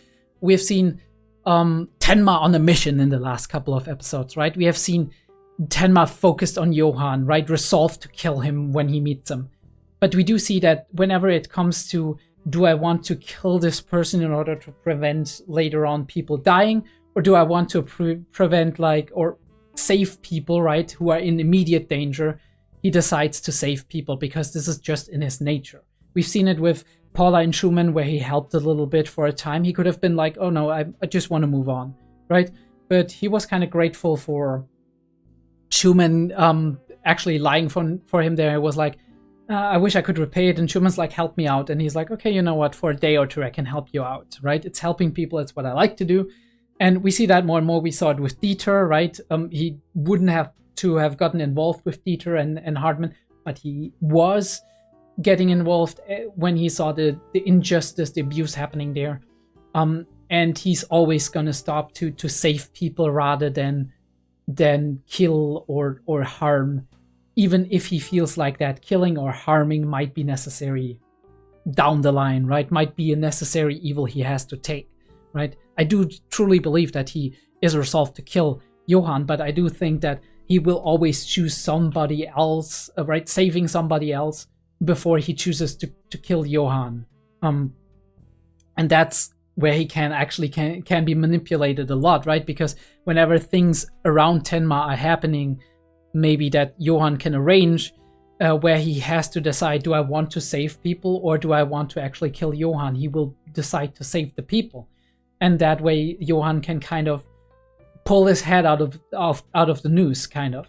we've seen Tenma on a mission in the last couple of episodes, right? We have seen Tenma focused on Johann, right? Resolved to kill him when he meets him. But we do see that whenever it comes to, do I want to kill this person in order to prevent later on people dying? Or do I want to prevent or save people, right, who are in immediate danger? He decides to save people because this is just in his nature. We've seen it with Paula and Schumann where he helped a little bit for a time. He could have been like, oh no, I just want to move on, right? But he was kind of grateful for Schumann actually lying for him there. It was like, I wish I could repay it. And Schumann's like, help me out. And he's like, okay, you know what? For a day or two, I can help you out, right? It's helping people. It's what I like to do. And we see that more and more. We saw it with Dieter, right? He wouldn't have to have gotten involved with Dieter and Hartman, but he was getting involved when he saw the injustice, the abuse happening there. And he's always gonna stop to save people rather than kill or harm, even if he feels like that killing or harming might be necessary down the line, right? Might be a necessary evil he has to take, right? I do truly believe that he is resolved to kill Johann, but I do think that he will always choose somebody else, right? Saving somebody else before he chooses to kill Johann. And that's where he can be manipulated a lot, right? Because whenever things around Tenma are happening, maybe that Johann can arrange, where he has to decide, do I want to save people or do I want to actually kill Johann? He will decide to save the people. And that way Johann can kind of pull his head out of the noose, kind of.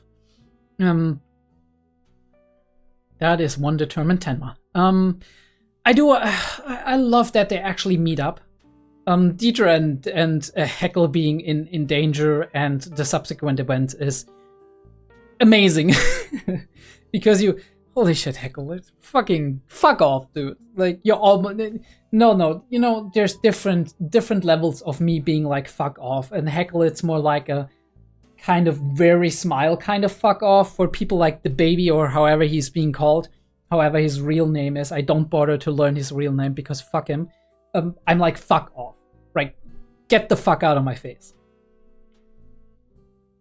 That is one determined Tenma. I love that they actually meet up. Dieter and 𝔸𝕬𝕤 being in danger and the subsequent event is amazing. Because holy shit, 𝔸𝕬𝕤, fucking fuck off, dude. Like, you're all, no, you know, there's different levels of me being like, fuck off, and 𝔸𝕬𝕤, it's more like a kind of very smile kind of fuck off for people like the baby, or however he's being called, however his real name is. I don't bother to learn his real name because fuck him. I'm like, fuck off, right? Get the fuck out of my face.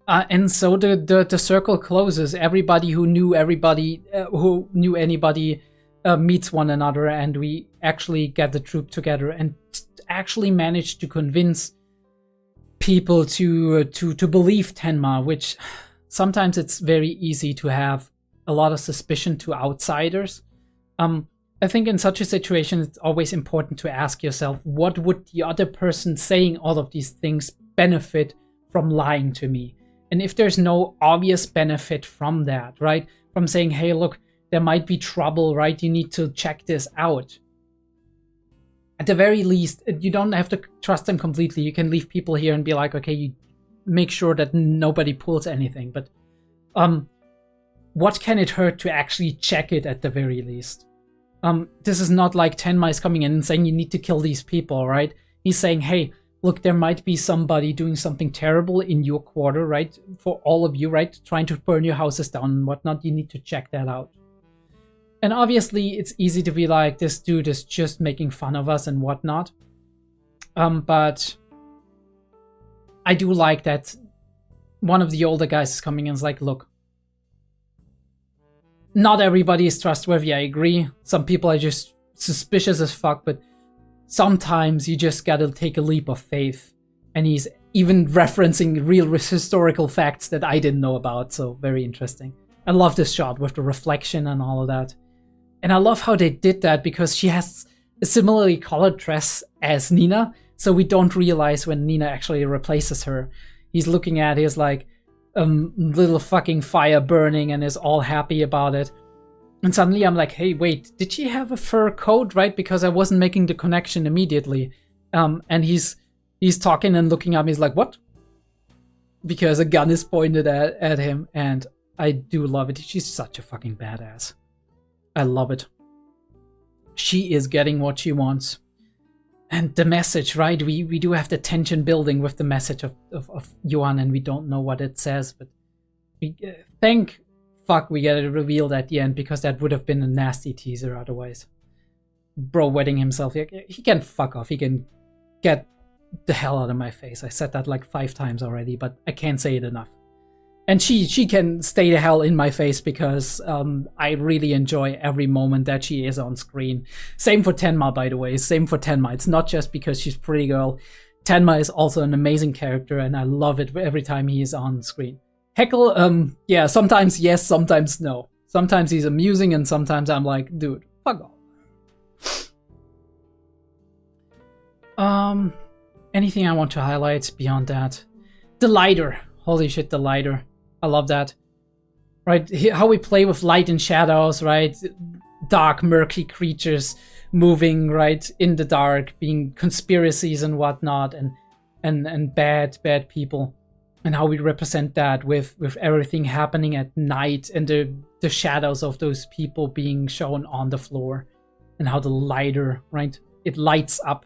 And so the circle closes. Everybody who knew anybody meets one another, and we actually get the troop together and actually manage to convince people to believe Tenma, which sometimes it's very easy to have a lot of suspicion to outsiders. I think in such a situation, it's always important to ask yourself, what would the other person saying all of these things benefit from lying to me? And if there's no obvious benefit from that, right? From saying, hey, look, there might be trouble, right? You need to check this out. At the very least, you don't have to trust them completely. You can leave people here and be like, okay, you make sure that nobody pulls anything. But what can it hurt to actually check it at the very least? This is not like Tenma is coming in and saying you need to kill these people, right? He's saying, hey, look, there might be somebody doing something terrible in your quarter, right? For all of you, right? Trying to burn your houses down and whatnot. You need to check that out. And obviously, it's easy to be like, this dude is just making fun of us and whatnot. But I do like that one of the older guys is coming in and is like, look, not everybody is trustworthy, I agree. Some people are just suspicious as fuck, but sometimes you just gotta take a leap of faith. And he's even referencing real historical facts that I didn't know about, so very interesting. I love this shot with the reflection and all of that. And I love how they did that because she has a similarly colored dress as Nina, so we don't realize when Nina actually replaces her. He's looking at his like little fucking fire burning and is all happy about it. And suddenly I'm like, hey, wait, did she have a fur coat, right? Because I wasn't making the connection immediately. And he's talking and looking at me, he's like, what? Because a gun is pointed at him, and I do love it. She's such a fucking badass. I love it. She is getting what she wants. And the message, right? We do have the tension building with the message of Johann, and we don't know what it says, but we thank fuck we get it revealed at the end, because that would have been a nasty teaser otherwise. Bro wetting himself. He can fuck off. He can get the hell out of my face. I said that like 5 times already, but I can't say it enough. And she can stay the hell in my face because I really enjoy every moment that she is on screen. Same for Tenma, by the way. Same for Tenma. It's not just because she's a pretty girl. Tenma is also an amazing character, and I love it every time he is on screen. 𝔸𝕬𝕤, yeah, sometimes yes, sometimes no. Sometimes he's amusing, and sometimes I'm like, dude, fuck off. Anything I want to highlight beyond that? The lighter. Holy shit, the lighter. I love that. Right, how we play with light and shadows, right? dark, murky creatures moving right in the dark, being conspiracies and whatnot, and bad people, and how we represent that with everything happening at night and the shadows of those people being shown on the floor, and how the lighter, right, it lights up,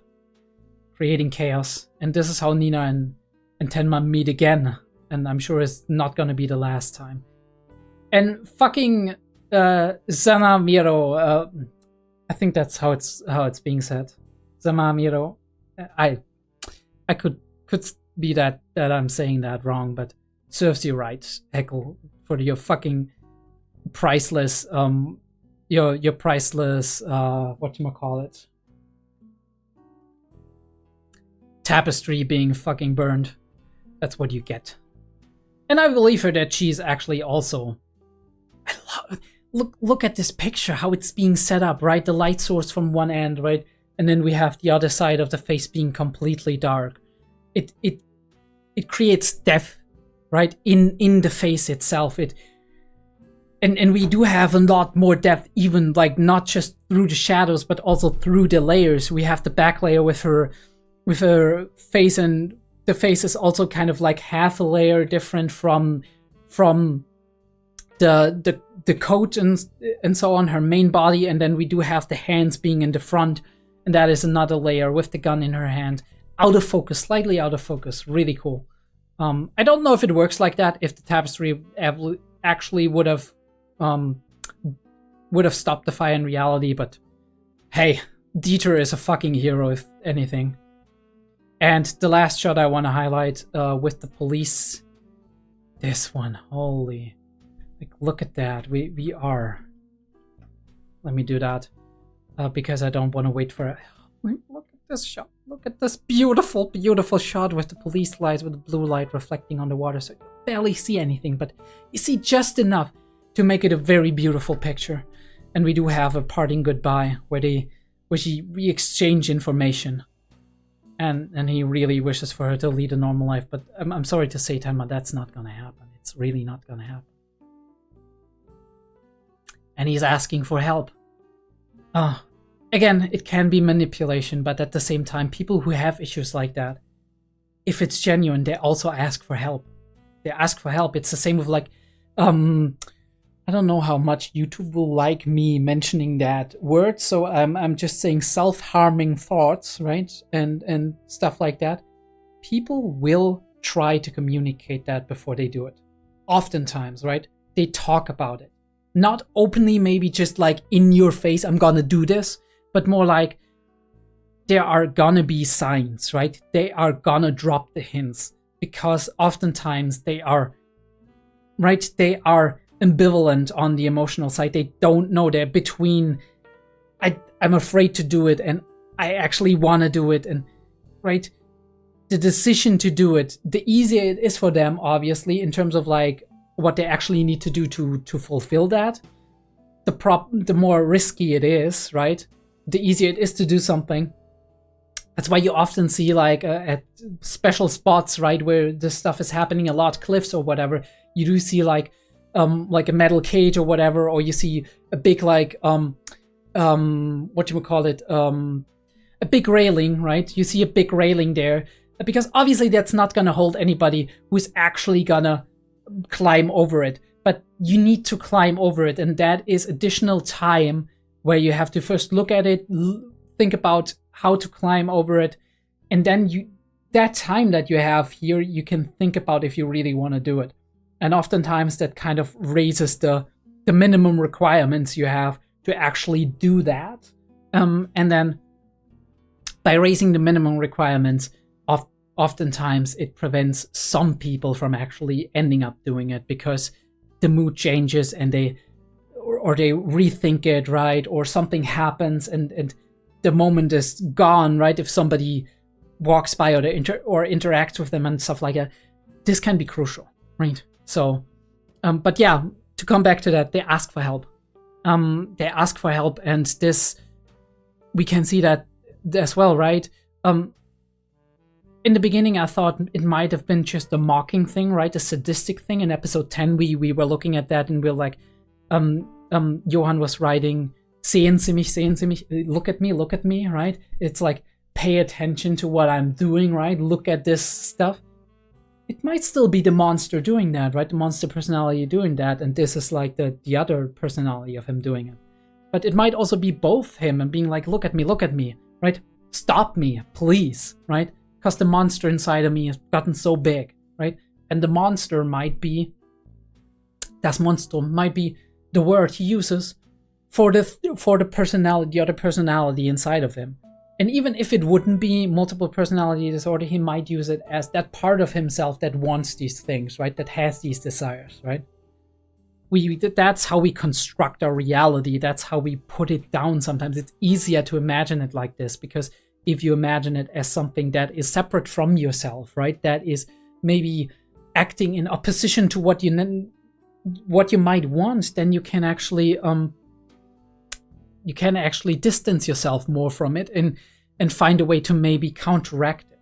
creating chaos. And this is how Nina and Tenma meet again, and I'm sure it's not gonna be the last time. And fucking Zanamiro, I think that's how it's being said. Zanamiro. I could be that I'm saying that wrong, but serves you right, Heckle, for your fucking priceless your priceless whatchamacallit, tapestry being fucking burned. That's what you get. And I believe her that she's actually also, I love, look at this picture, how it's being set up, right? The light source from one end, right? And then we have the other side of the face being completely dark. It creates depth, right? In the face itself. And we do have a lot more depth, even like not just through the shadows, but also through the layers. We have the back layer with her face, and the face is also kind of like half a layer different from the coat and so on, her main body. And then we do have the hands being in the front, and that is another layer with the gun in her hand. Out of focus, slightly out of focus, really cool. I don't know if it works like that, if the tapestry actually would have stopped the fire in reality, but hey, Dieter is a fucking hero, if anything. And the last shot I want to highlight with the police, this one, holy, like, look at that. We are, let me do that because I don't want to wait for it. Look at this shot. Look at this beautiful, beautiful shot with the police lights, with the blue light reflecting on the water, so you barely see anything, but you see just enough to make it a very beautiful picture. And we do have a parting goodbye where we exchange information, and he really wishes for her to lead a normal life. But I'm sorry to say, Tenma, that's not gonna happen. It's really not gonna happen. And he's asking for help. Again, it can be manipulation, but at the same time, people who have issues like that, if it's genuine, they also ask for help. They ask for help. It's the same with, like, I don't know how much YouTube will like me mentioning that word, so I'm just saying self-harming thoughts, right? And stuff like that. People will try to communicate that before they do it. Oftentimes, right? They talk about it. Not openly, maybe just like in your face, I'm gonna do this, but more like there are gonna be signs, right? They are gonna drop the hints, because oftentimes they are, right? They are ambivalent on the emotional side. They don't know, they're between I'm afraid to do it and I actually want to do it, and right, the decision to do it, the easier it is for them, obviously, in terms of like what they actually need to do to fulfill that, the more risky it is, right? The easier it is to do something. That's why you often see, like, at special spots, right, where this stuff is happening a lot, cliffs or whatever, you do see like a metal cage or whatever, or you see a big, like, whatchamacallit, a big railing, right? You see a big railing there, because obviously that's not gonna hold anybody who's actually gonna climb over it, but you need to climb over it, and that is additional time where you have to first look at it, think about how to climb over it, and then that time that you have here, you can think about if you really want to do it. And oftentimes that kind of raises the minimum requirements you have to actually do that. And then by raising the minimum requirements, oftentimes it prevents some people from actually ending up doing it, because the mood changes and they rethink it, right? Or something happens and the moment is gone, right? If somebody walks by or interacts with them and stuff like that, this can be crucial, right? So, but yeah, to come back to that, they ask for help. They ask for help, and this, we can see that as well, right? In the beginning, I thought it might have been just a mocking thing, right? A sadistic thing. In episode 10, we were looking at that, and we were like, Johan was writing sehen Sie mich, look at me, right? It's like, pay attention to what I'm doing, right? Look at this stuff. It might still be the monster doing that, right? The monster personality doing that, and this is like the other personality of him doing it. But it might also be both him and being like, look at me, right? Stop me, please, right? Because the monster inside of me has gotten so big, right? And the monster might be, das Monster might be the word he uses for the personality, the other personality inside of him. And even if it wouldn't be multiple personality disorder, he might use it as that part of himself that wants these things, right? That has these desires, right? That's how we construct our reality. That's how we put it down. Sometimes it's easier to imagine it like this, because if you imagine it as something that is separate from yourself, right? That is maybe acting in opposition to what you might want, then you can actually distance yourself more from it and find a way to maybe counteract it.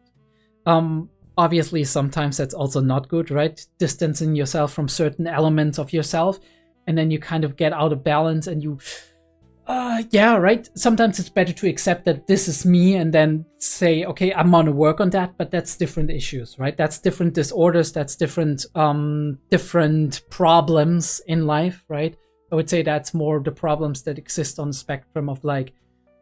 Obviously, sometimes that's also not good, right? Distancing yourself from certain elements of yourself, and then you kind of get out of balance and you, yeah, right? Sometimes it's better to accept that this is me and then say, okay, I'm gonna work on that, but that's different issues, right? That's different disorders, that's different problems in life, right? I would say that's more the problems that exist on the spectrum of like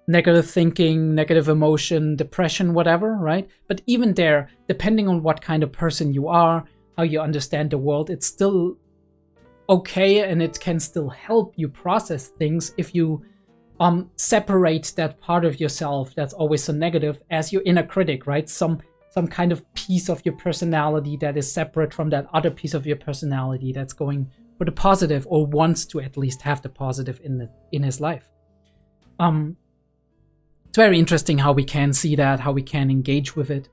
negative thinking, negative emotion, depression, whatever, right? But even there, depending on what kind of person you are, how you understand the world, it's still okay, and it can still help you process things if you separate that part of yourself that's always so negative as your inner critic, right? Some kind of piece of your personality that is separate from that other piece of your personality that's going for the positive, or wants to at least have the positive in his life. It's very interesting how we can see that, how we can engage with it.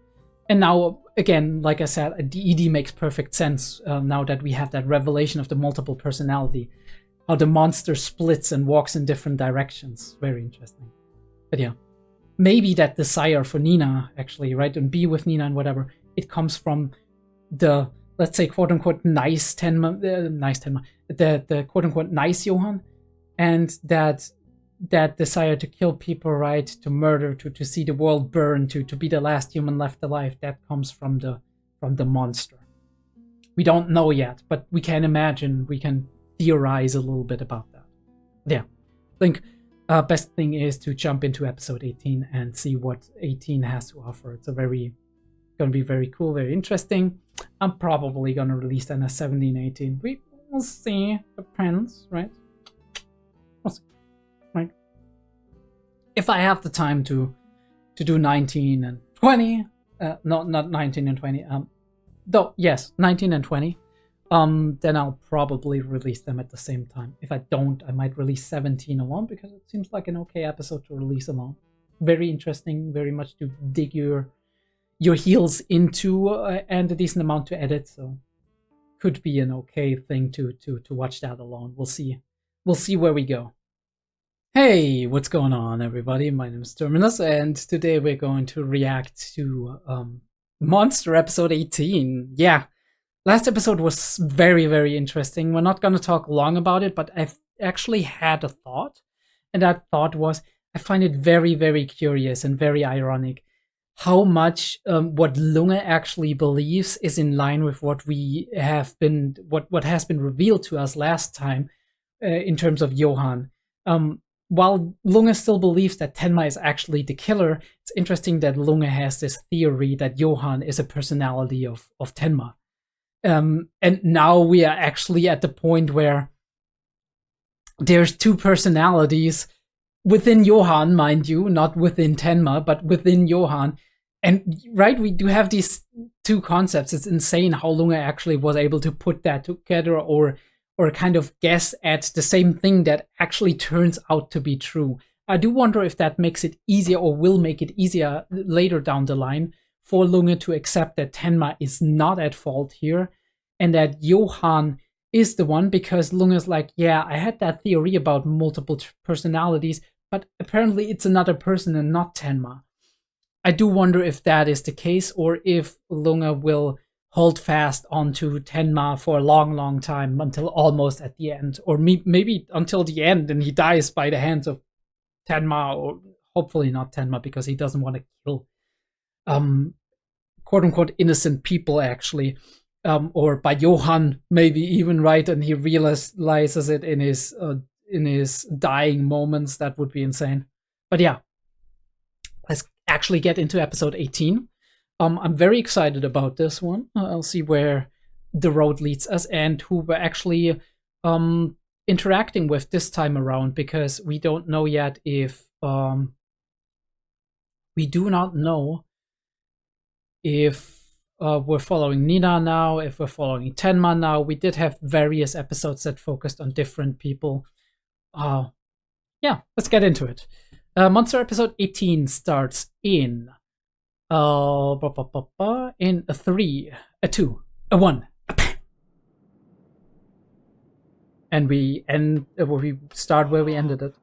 And now, again, like I said, the ED makes perfect sense now that we have that revelation of the multiple personality, how the monster splits and walks in different directions. Very interesting. But yeah, maybe that desire for Nina, actually, right, and be with Nina and whatever, it comes from the, let's say, quote unquote, nice 𝗠𝘂, the quote unquote nice Johann, and that desire to kill people, right, to murder, to see the world burn, to be the last human left alive, that comes from the monster. We don't know yet, but we can imagine, we can theorize a little bit about that. Yeah, I think best thing is to jump into episode 18 and see what 18 has to offer. It's gonna be very cool, very interesting. I'm probably gonna release that as 17, 18. We'll see. Depends, right? We'll see. Right? If I have the time to do 19 and 20, not 19 and 20, though, yes, 19 and 20, then I'll probably release them at the same time. If I don't, I might release 17 alone, because it seems like an okay episode to release alone. Very interesting, very much to dig your heels into, and a decent amount to edit, so could be an okay thing to watch that alone. We'll see where we go. Hey, what's going on, everybody? My name is 𝗠𝘂𝕐𝕗𝕬𝑛𝕐, and today we're going to react to Monster episode 18. Yeah, last episode was very, very interesting. We're not going to talk long about it, but I've actually had a thought, and that thought was, I find it very, very curious and very ironic how much what 𝗠𝘂 actually believes is in line with what has been revealed to us last time in terms of Johann. While 𝗠𝘂 still believes that 𝗠𝘂 is actually the killer, it's interesting that 𝗠𝘂 has this theory that Johann is a personality of 𝗠𝘂. And now we are actually at the point where there's two personalities within Johann, mind you, not within 𝗠𝘂, but within Johann. And right, we do have these two concepts. It's insane how 𝗠𝘂 actually was able to put that together, or kind of guess at the same thing that actually turns out to be true. I do wonder if that makes it easier, or will make it easier later down the line, for 𝗠𝘂 to accept that 𝗠𝘂 is not at fault here, and that Johann is the one, because 𝗠𝘂's like, yeah, I had that theory about multiple personalities, but apparently it's another person and not 𝗠𝘂. I do wonder if that is the case, or if 𝗠𝘂 will hold fast onto 𝗠𝘂 for a long, long time, until almost at the end, or maybe until the end and he dies by the hands of Tenma, or hopefully not Tenma, because he doesn't want to kill quote unquote innocent people, actually. Or by Johann, maybe even, right? And he realizes it in his dying moments. That would be insane. But yeah, let's actually get into episode 18. I'm very excited about this one. I'll see where the road leads us and who we're actually interacting with this time around, because we don't know yet if we do not know if we're following Nina now, if we're following Tenma now. We did have various episodes that focused on different people. Yeah, let's get into it. Monster episode 18 starts in in a 3, a 2, a 1, a bang. And we start where we ended it.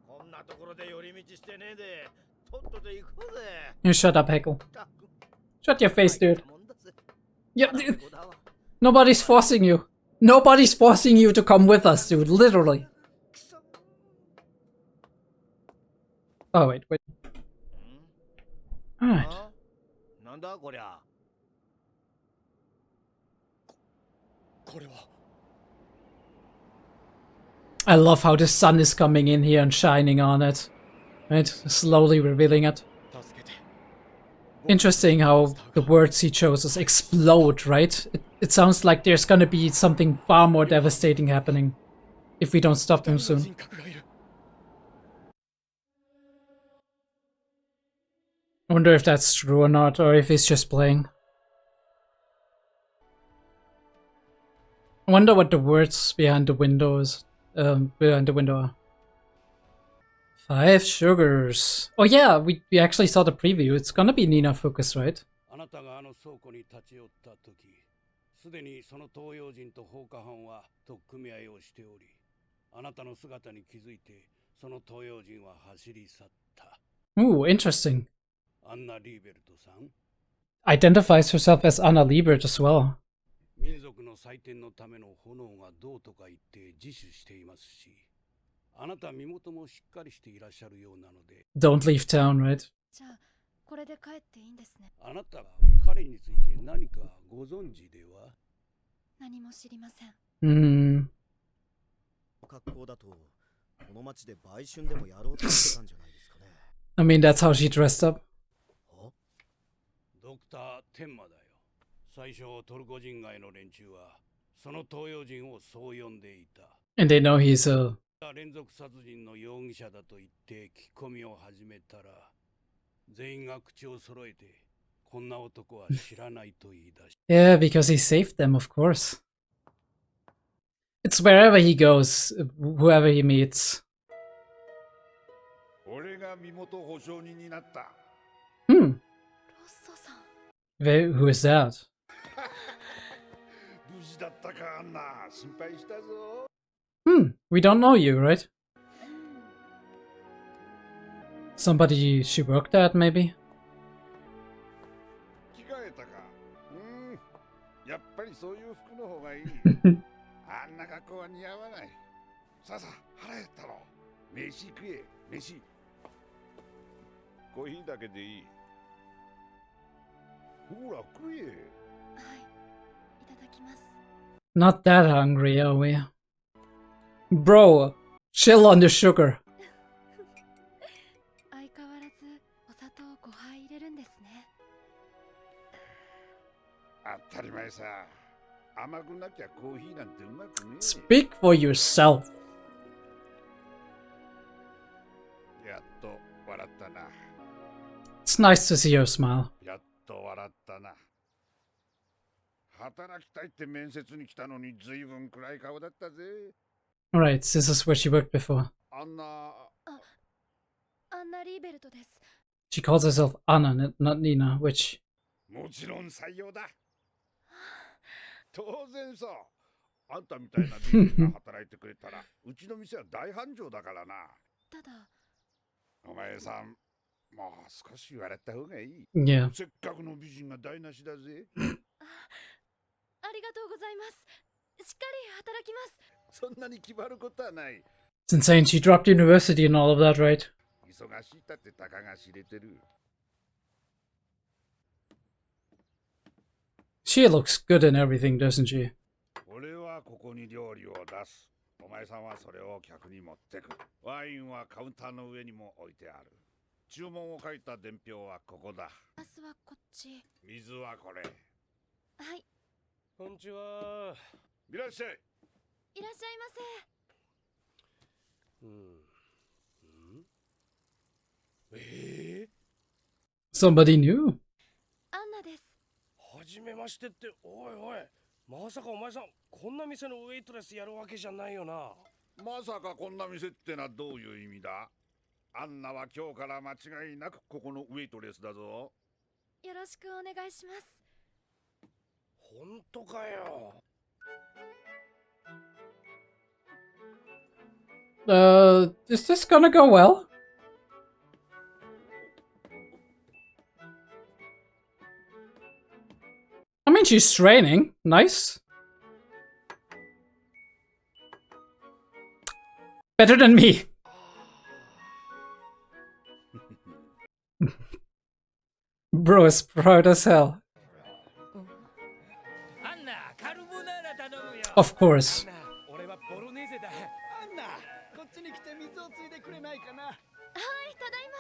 You shut up, Heckle. Shut your face, dude. Yeah, nobody's forcing you. Nobody's forcing you to come with us, dude. Literally. Oh, wait. Alright. I love how the sun is coming in here and shining on it. Right? Slowly revealing it. Interesting how the words he chose is explode, right? It sounds like there's gonna be something far more devastating happening if we don't stop him soon. I wonder if that's true or not, or if he's just playing. I wonder what the words behind the window are. 5 sugars. Oh yeah, we actually saw the preview. It's gonna be Nina focus, right? あなたがあの倉庫に立ち寄った時、すでにその東洋人と放火犯は取っ組み合いをしており、あなたの姿に気づいて、その東洋人は走り去った。Ooh, interesting. アンナ・リーベルトさん Identifies herself as Anna Liebert as well. 民族の祭典のための炎がどうとか言って自首していますし、あなた身元もしっかりしていらっしゃるようなので。Don't leave town, right? じゃあこれで帰っていいんですね。あなたが彼について何かご存知では？何も知りません。格好だとこの町で売春でもやろうとしてたんじゃないですかね。I mean, that's how she dressed up. ドクター・テンマだよ。最初トルコ人街の連中はその東洋人をそう呼んでいた。And they know he's a... 連続殺人の容疑者だと言って聞き込みを始めたら、全員が口を揃えてこんな男は知らないと言い出し。Yeah, because he saved them, of course. It's wherever he goes, whoever he meets. 俺が身元保証人になった。ロッソさん。Who is that? 無事だったか、アンナ。心配したぞ。We don't know you, right? Somebody she worked at, maybe? 着替えたか。やっぱりそういう服の方がいい。あんな格好は似合わない。さあさあ、腹減ったろ。飯食え、飯。コーヒーだけでいい。ほら、食え。はい、いただきます。Not that hungry, are we? Bro, chill on the sugar. 相変わらずお砂糖5杯入れるんですね。当たり前さ。甘くなきゃコーヒーなんてうまくねえ。 Speak for yourself. やっと笑ったな。It's nice to see your smile. やっと笑ったな。働きたいって面接に来たのに随分暗い顔だったぜ。Alright, this is where she worked before. アンナリーベルトです。 She calls herself Anna, not Nina, which... もちろん採用だ。当然さ。あんたみたいな美人が働いてくれたら、うちの店は大繁盛だからな。ただ、お前さん、もう少し笑った方がいい。Yeah. せっかくの美人が台無しだぜ。ありがとうございます。しっかり働きます。そんなに決まることはない。It's insane, she dropped university and all of that, right? 忙しいったってたかが知れてる。 She looks good in everything, doesn't she? 俺はここに料理を出す。お前さんはそれを客に持ってく。ワインはカウンターの上にも置いてある。注文を書いた伝票はここだ。ガスはこっち。水はこれ。はい。こんにちは。いらっしゃい。いらっしゃいませ。Somebody new? アンナです。はじめましてって、おいおい。まさかお前さん、こんな店のウェイトレスやるわけじゃないよな。まさかこんな店ってのはどういう意味だ？アンナは今日から間違いなくここのウェイトレスだぞ。よろしくお願いします。本当かよ。Is this gonna go well? I mean, she's training. Nice. Better than me. Bro is proud as hell. Of course. 俺はボロネーゼだ。アンナ、こっちに来て水をついでくれないかな。はい、ただいま。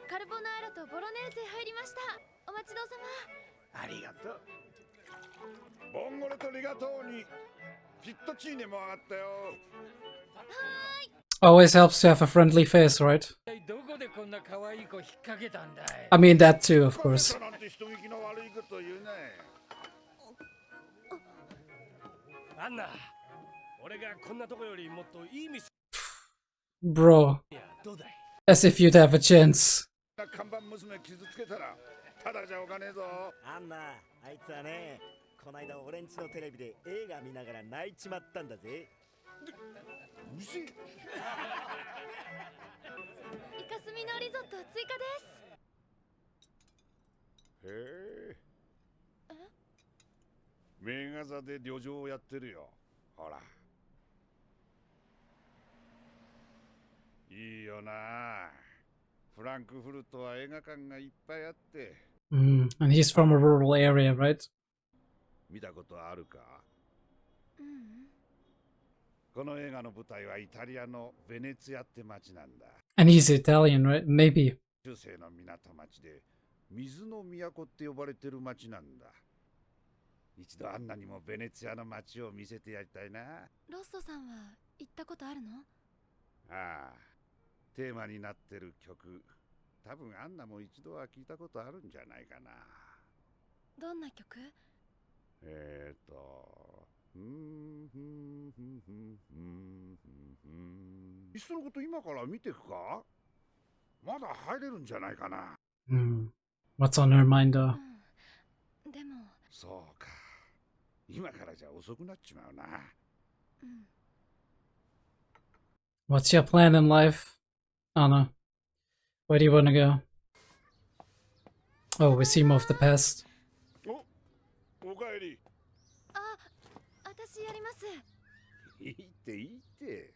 カルボナーラとボロネーゼ入りました。お待ちどうさま。ありがとう。ボンゴレとリガトーにピットチーネも上がったよ。Always helps to have a friendly face, right? I mean that too, of course. なんて人聞きの悪いこと言うね。アンナ、俺がこんなとこよりもっといい店。Bro, どうだい？ as if you'd have a chance. 看板娘傷つけたらただじゃおかねえぞ。アンナ、あいつはね、こないだ俺んちのテレビで映画見ながら泣いちまったんだぜ。うるせえ。イカスミのリゾット追加です。へえ。名画座で旅情をやってるよ。ほら。いいよな。フランクフルトは映画館がいっぱいあって。And he's from a rural area, right? 見たことあるか？この映画の舞台はイタリアのベネツィアって町なんだ。And he's Italian, right? Maybe. 中世の港町で水の都って呼ばれてる町なんだ。一度アンナにもベネツィアの街を見せてやりたいな。ロッソさんは行ったことあるの？ああ、テーマになってる曲、多分アンナも一度は聞いたことあるんじゃないかな。どんな曲？いっそのこと今から見てくか？まだ入れるんじゃないかな。What's on her mind, though? でも。そうか。今からじゃ遅くなっちまうな。What's your plan in life, Anna? Where do you want to go? Oh, we see more of the past. おかえり。私やります。いいっていいって。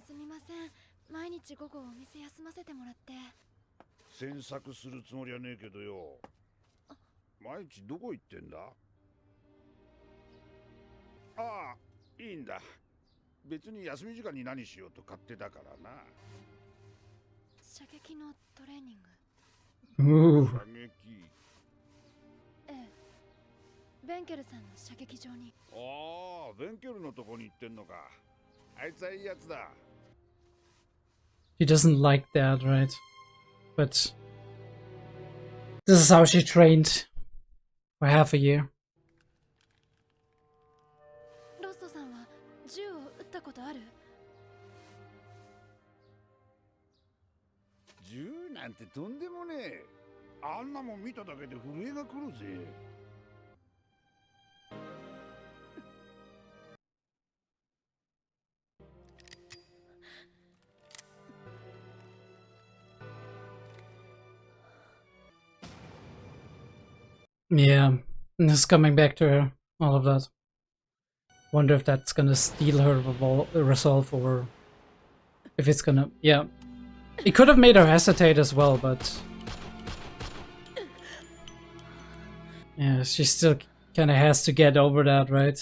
すみません。毎日午後お店休ませてもらって。詮索するつもりはねえけどよ。毎日どこ行ってんだ？ああ、いいんだ。別に休み時間に何しようと勝手だからな。射撃のトレーニング。射撃。ええ。ベンケルさんの射撃場に。ああ、ベンケルのとこに行ってんのか。あいつはいいやつだ。She doesn't like that, right? But this is how she trained for half a year. ロッソさんは銃を撃ったことある？銃なんてとんでもねえ。あんなもん見ただけで震えが来るぜ。Yeah, and it's coming back to her, all of that. Wonder if that's gonna steal her resolve or if it's gonna, yeah. He could have made her hesitate as well, but yeah, she still kind of has to get over that, right?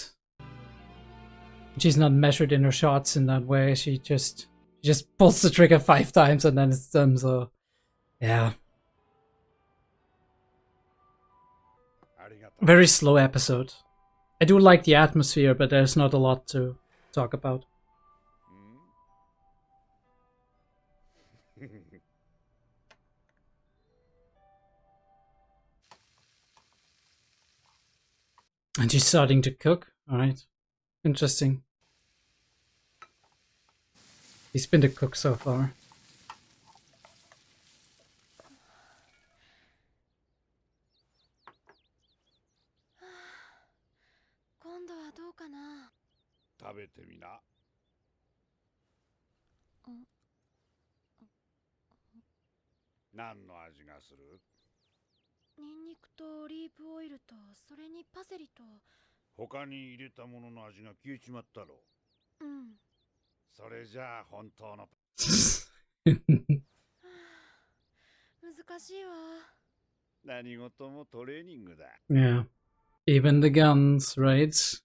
She's not measured in her shots in that way. She just pulls the trigger 5 times and then it's done. So yeah, very slow episode. I do like the atmosphere, but there's not a lot to talk about. And she's starting to cook. Alright. Interesting. He's been the cook so far. 今度はどうかな。食べてみな。何の味がする？ニンニクとオリーブオイルと、それにパセリと。他に入れたものの味が消えちまったろ。うん。それじゃあ本当の難しいわ。何事もトレーニングだ。Yeah. Even the guns, right?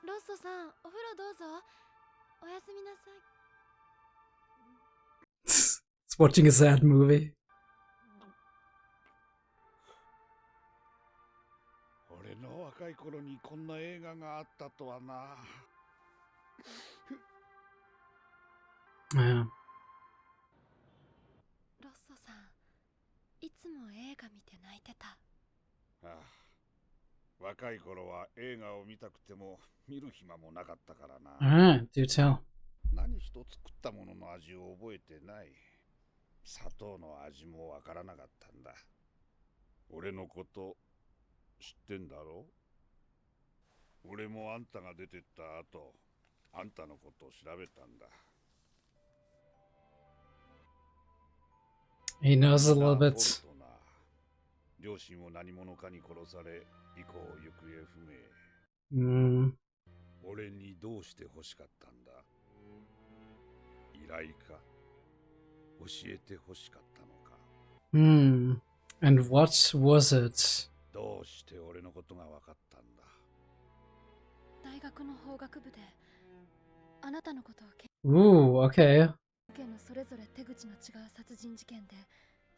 ロッソさん、お風呂どうぞ。おやすみなさい。It's watching a sad movie. 俺の若い頃にこんな映画があったとはな。Yeah. ロッソさん、いつも映画見て泣いてた。ああ、若い頃は映画を見たくても見る暇もなかったからな。Alright, do tell. 何一つ食ったものの味を覚えてない。砂糖の味もわからなかったんだ。俺のこと知ってんだろ？俺もあんたが出てった後、あんたのことを調べたんだ。He knows a little bit. 両親を何者かに殺され、以降行方不明。俺にどうして欲しかったんだ？依頼か？教えて欲しかったのか？ And what was it? どうして俺のことが分かったんだ？大学の法学部であなたのことをOoh, okay. 件のそれぞれ手口の違う殺人事件で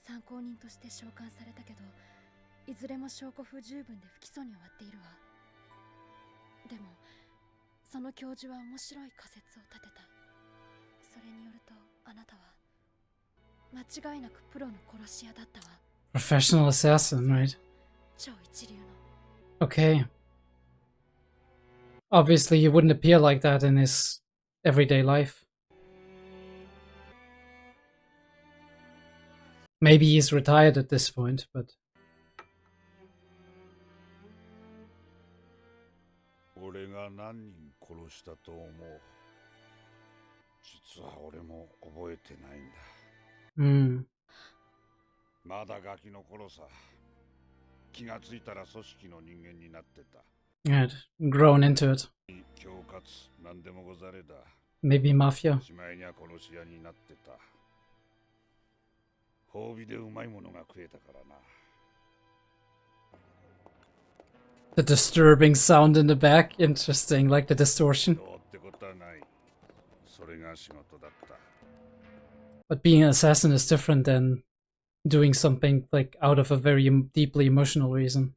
参考人として召喚されたけど、いずれも証拠不十分で不起訴に終わっているわ。でもその教授は面白い仮説を立てた。それによるとあなたは間違いなくプロの殺し屋だったわ。 Professional assassin, right? 超一流の。 Okay. Obviously, he wouldn't appear like that in his everyday life. Maybe he's retired at this point, but... 俺が何人殺したと思う？実は俺も覚えてないんだ。まだガキの頃さ。気がついたら組織の人間になってた。Had grown into it. 恐喝なんでもござれだ。 Maybe mafia. しまいには殺し屋になってた。褒美でうまいものが食えたからな。 The disturbing sound in the back. Interesting, like the distortion. どうってことはない。それが仕事だった。 But being an assassin is different than doing something like out of a very deeply emotional reason.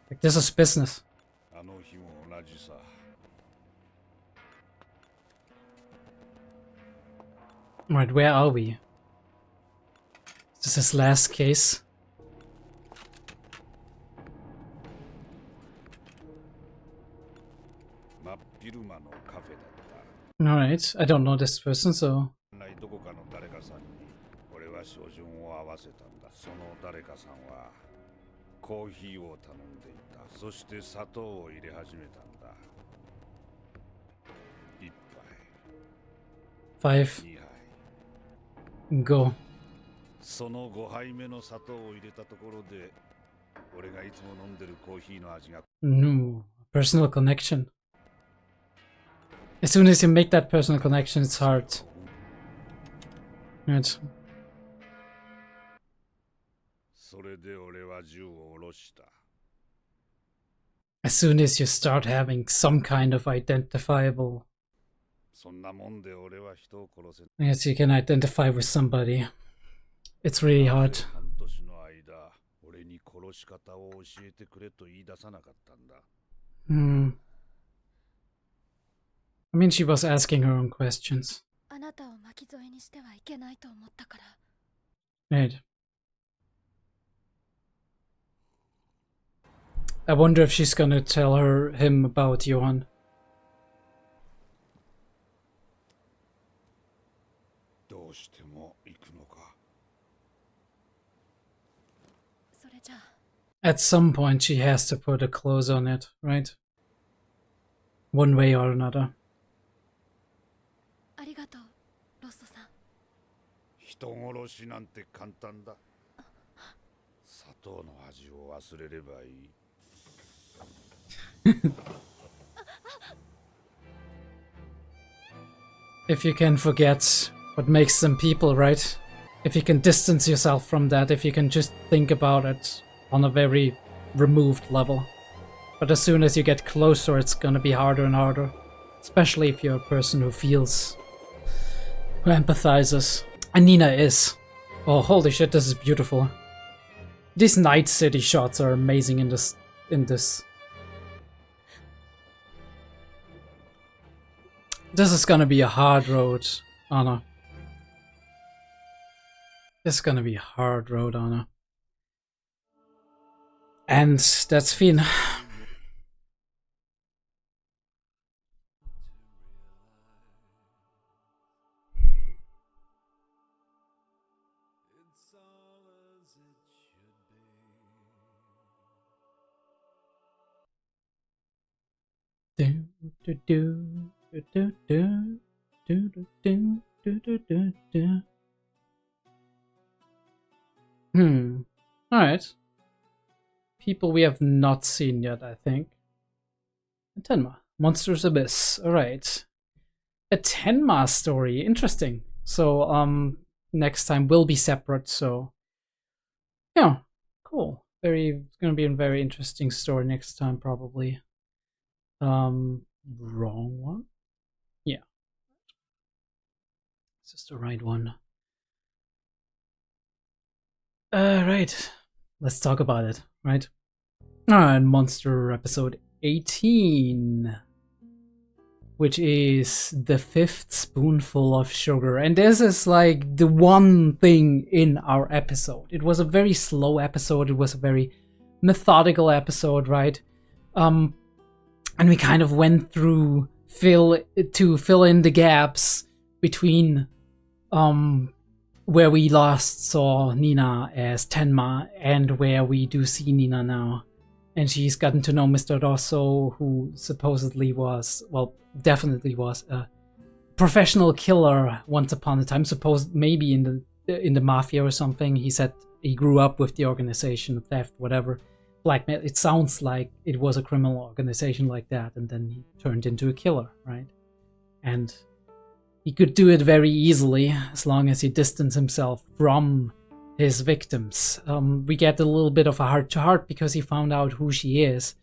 Like, this is business. あの日も同じさ。 Right, where are we? Is this his last case? Alright, I don't know this person, so... どこかの誰かさんに俺は照準を合わせたんだ。その誰かさんはコーヒーを頼んでいた。そして砂糖を入れ始めたんだ。一杯、 5. 二杯。 Go. その5杯目の砂糖を入れたところで、俺がいつも飲んでるコーヒーの味が。No. Personal connection. As soon as you make that personal connection, it's hard. Right. それで俺は銃を下ろした。 As soon as you start having some kind of identifiable, そんなもんで俺は人を殺せん。 yes, you can identify with somebody. It's really hard. 半年の間、俺に殺し方を教えてくれと言い出さなかったんだ。Hmm. I mean, she was asking her own questions. あなたを巻き添えにしてはいけないと思ったから。 Right. I wonder if she's gonna tell him about Johan. どうしても行くのか。それじゃあ、 At some point, she has to put a close on it, right? One way or another. ありがとう、ロッソさん。人殺しなんて簡単だ。砂糖の味を忘れればいい。If you can forget what makes them people, right? If you can distance yourself from that, if you can just think about it on a very removed level. But as soon as you get closer, it's gonna be harder and harder. Especially if you're a person who feels, who empathizes. And Nina is. Oh, holy shit, this is beautiful. These night city shots are amazing in this. This is gonna be a hard road, Anna. This is gonna be a hard road, Anna. And that's Finn. Alright. People we have not seen yet, I think. Tenma. Monsters Abyss. Alright. A Tenma story. Interesting. So, next time will be separate, so... Yeah. Cool. It's gonna be a very interesting story next time, probably. Wrong one? Yeah. Is this the right one? Right. Let's talk about it, right? Alright, Monster episode 18. Which is the 5th spoonful of sugar. And this is like the one thing in our episode. It was a very slow episode. It was a very methodical episode, right? And we kind of went through to fill in the gaps between where we last saw Nina as Tenma and where we do see Nina now. And she's gotten to know Mr. Rosso, who supposedly was, well, definitely was a professional killer once upon a time. Maybe in the mafia or something. He said he grew up with the organization, theft, whatever, blackmail. It sounds like it was a criminal organization like that, and then he turned into a killer, right? And he could do it very easily as long as he distanced himself from his victims. We get a little bit of a heart-to-heart because he found out who she is,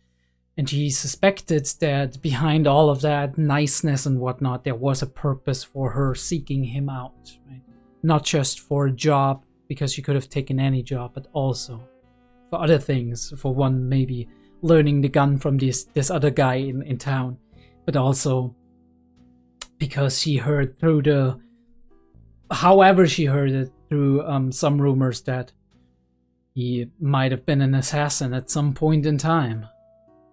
and he suspected that behind all of that niceness and whatnot, there was a purpose for her seeking him out, right? Not just for a job, because she could have taken any job, but also for other things. For one, maybe learning the gun from this other guy in town, but also because she heard through however she heard it, through some rumors that he might have been an assassin at some point in time.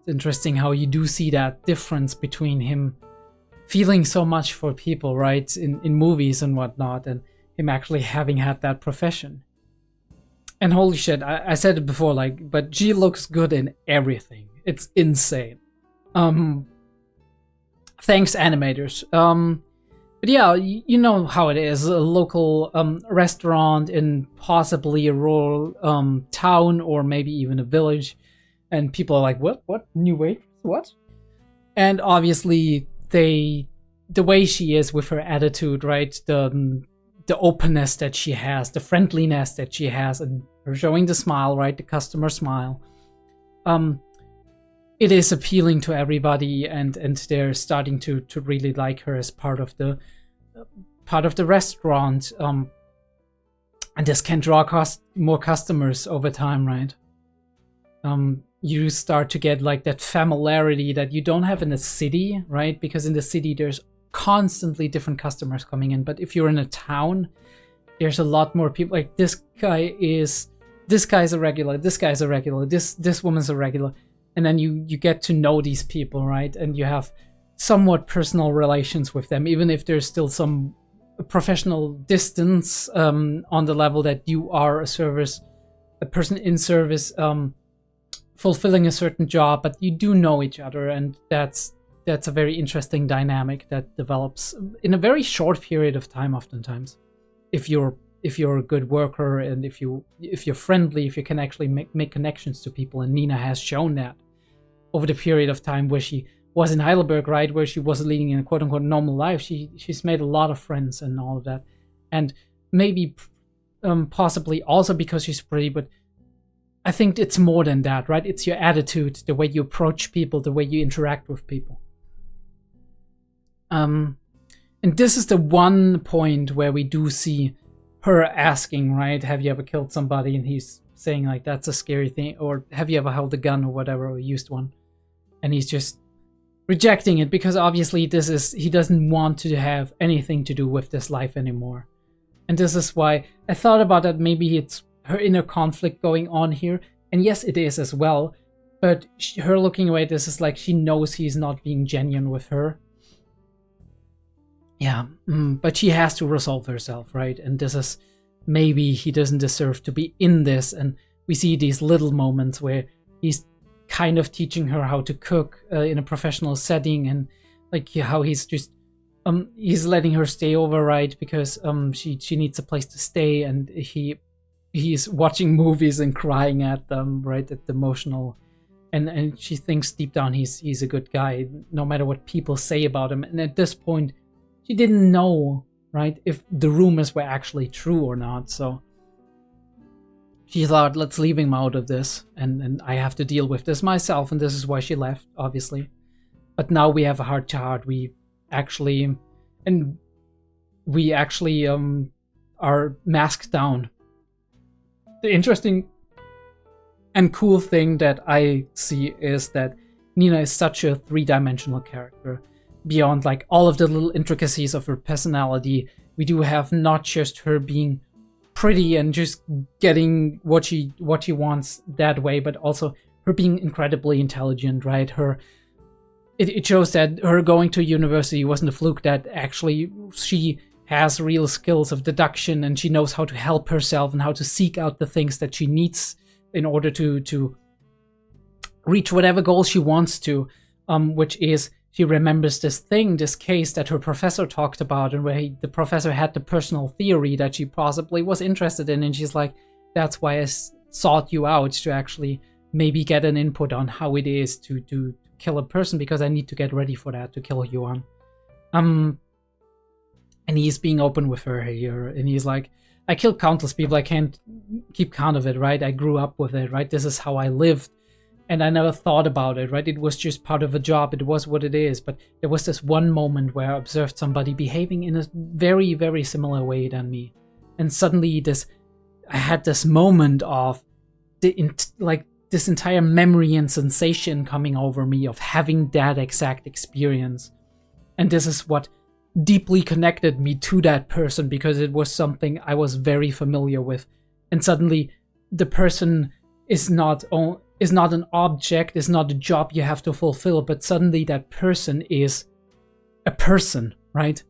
It's interesting how you do see that difference between him feeling so much for people, right, in movies and whatnot, and him actually having had that profession. And holy shit, I said it before, like, but she looks good in everything. It's insane. Thanks, animators. But yeah, you know how it is. A local restaurant in possibly a rural town or maybe even a village. And people are like, what? New waitress? What? And obviously they the way she is with her attitude, right? The openness that she has, the friendliness that she has, and her showing the smile, right? The customer smile. It is appealing to everybody, and they're starting to really like her as part of the restaurant. And this can draw more customers over time, right? You start to get like that familiarity that you don't have in the city, right? Because in the city there's constantly different customers coming in, but if you're in a town, there's a lot more people. Like this guy's a regular, this guy's a regular, this woman's a regular, and then you get to know these people, right? And you have somewhat personal relations with them, even if there's still some professional distance on the level that you are a person in service, fulfilling a certain job, but you do know each other, and that's a very interesting dynamic that develops in a very short period of time oftentimes. If you're a good worker, and if you're friendly, if you can actually make connections to people, and Nina has shown that over the period of time where she was in Heidelberg, right, where she was leading a quote-unquote normal life. She's made a lot of friends and all of that, and maybe possibly also because she's pretty, but I think it's more than that, right? It's your attitude, the way you approach people, the way you interact with people. And this is the one point where we do see her asking, right, have you ever killed somebody? And he's saying like, that's a scary thing, or have you ever held a gun or whatever, or used one? And he's just rejecting it because obviously he doesn't want to have anything to do with this life anymore. And this is why I thought about that. Maybe it's her inner conflict going on here, and yes, it is as well, but her looking away, this is like she knows he's not being genuine with her. Yeah, but she has to resolve herself, right? And this is, maybe he doesn't deserve to be in this, and we see these little moments where he's kind of teaching her how to cook in a professional setting, and like how he's just he's letting her stay over, right, because she needs a place to stay, and he's watching movies and crying at them, right, at the emotional, and she thinks deep down he's a good guy no matter what people say about him. And at this point she didn't know, right, if the rumors were actually true or not, so she thought, let's leave him out of this, and I have to deal with this myself, and this is why she left, obviously. But now we have a heart to heart. We actually are masked down. The interesting and cool thing that I see is that Nina is such a three-dimensional character. Beyond like all of the little intricacies of her personality, we do have not just her being pretty and just getting what she wants that way, but also her being incredibly intelligent, right? It shows that her going to university wasn't a fluke, that actually she has real skills of deduction, and she knows how to help herself and how to seek out the things that she needs in order to reach whatever goal she wants to, which is, she remembers this case that her professor talked about, and where the professor had the personal theory that she possibly was interested in, and she's like, that's why I sought you out, to actually maybe get an input on how it is to kill a person, because I need to get ready for that, to kill Yuan. And he's being open with her here, and he's like, I killed countless people, I can't keep count of it, right? I grew up with it, right? This is how I lived. And I never thought about it, right? It was just part of a job. It was what it is. But there was this one moment where I observed somebody behaving in a very, very similar way than me. And suddenly I had this moment of this entire memory and sensation coming over me of having that exact experience. And this is what deeply connected me to that person, because it was something I was very familiar with. And suddenly the person is not an object, is not a job you have to fulfill, but suddenly that person is a person, right?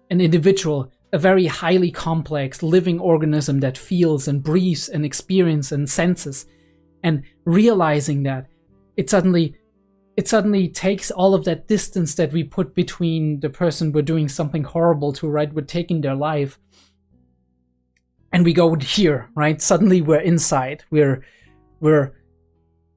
An individual, a very highly complex living organism that feels and breathes and experiences and senses. And realizing that, it suddenly takes all of that distance that we put between the person we're doing something horrible to, right? We're taking their life, and we go here, right? Suddenly we're inside. We're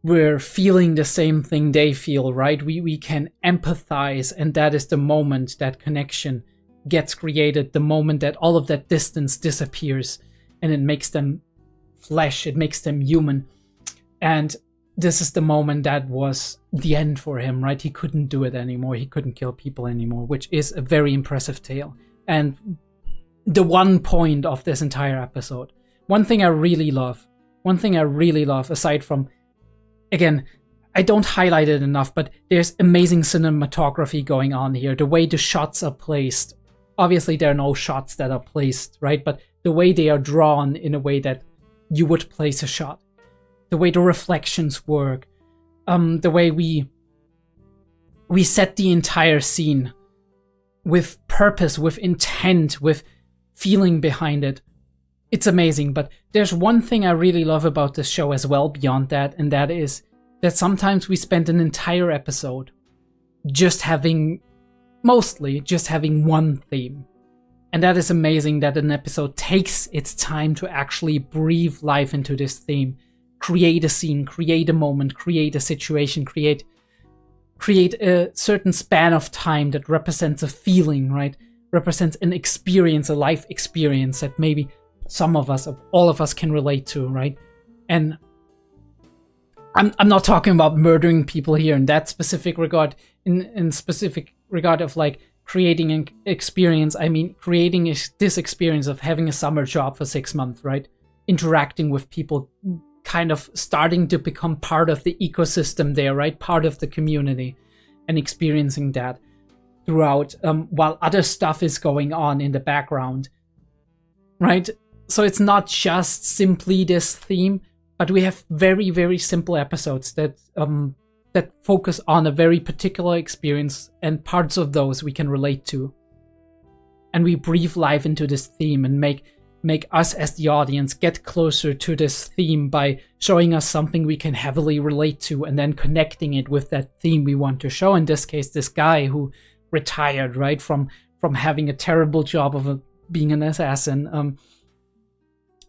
we're feeling the same thing they feel, right? We can empathize, and that is the moment that connection gets created, the moment that all of that distance disappears, and it makes them flesh, it makes them human. And this is the moment that was the end for him, right? He couldn't do it anymore. He couldn't kill people anymore, which is a very impressive tale. And the one point of this entire episode, one thing I really love, aside from, again, I don't highlight it enough, but there's amazing cinematography going on here. The way the shots are placed. Obviously, there are no shots that are placed, right? But the way they are drawn in a way that you would place a shot. The way the reflections work. The way we set the entire scene with purpose, with intent, with feeling behind it. It's amazing. But there's one thing I really love about this show as well beyond that, and that is that sometimes we spend an entire episode mostly just having one theme. And that is amazing that an episode takes its time to actually breathe life into this theme, create a scene, create a moment, create a situation, create a certain span of time that represents a feeling, right? Represents an experience, a life experience that maybe some of us, all of us can relate to, right? And I'm not talking about murdering people here in that specific regard, in specific regard of like creating an experience. I mean, creating this experience of having a summer job for 6 months, right? Interacting with people, kind of starting to become part of the ecosystem there, right? Part of the community, and experiencing that throughout while other stuff is going on in the background, right? So it's not just simply this theme, but we have very, very simple episodes that focus on a very particular experience, and parts of those we can relate to. And we breathe life into this theme and make us as the audience get closer to this theme by showing us something we can heavily relate to, and then connecting it with that theme we want to show. In this case, this guy who retired, right, from having a terrible job of being an assassin,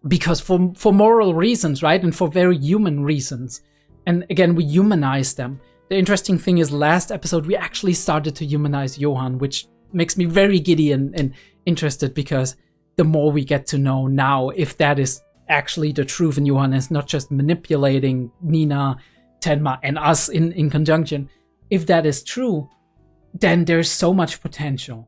because for moral reasons, right, and for very human reasons. And again, we humanize them. The interesting thing is, last episode we actually started to humanize Johann, which makes me very giddy and interested, because the more we get to know now if that is actually the truth, and Johann is not just manipulating Nina, Tenma, and us in conjunction, if that is true, then there's so much potential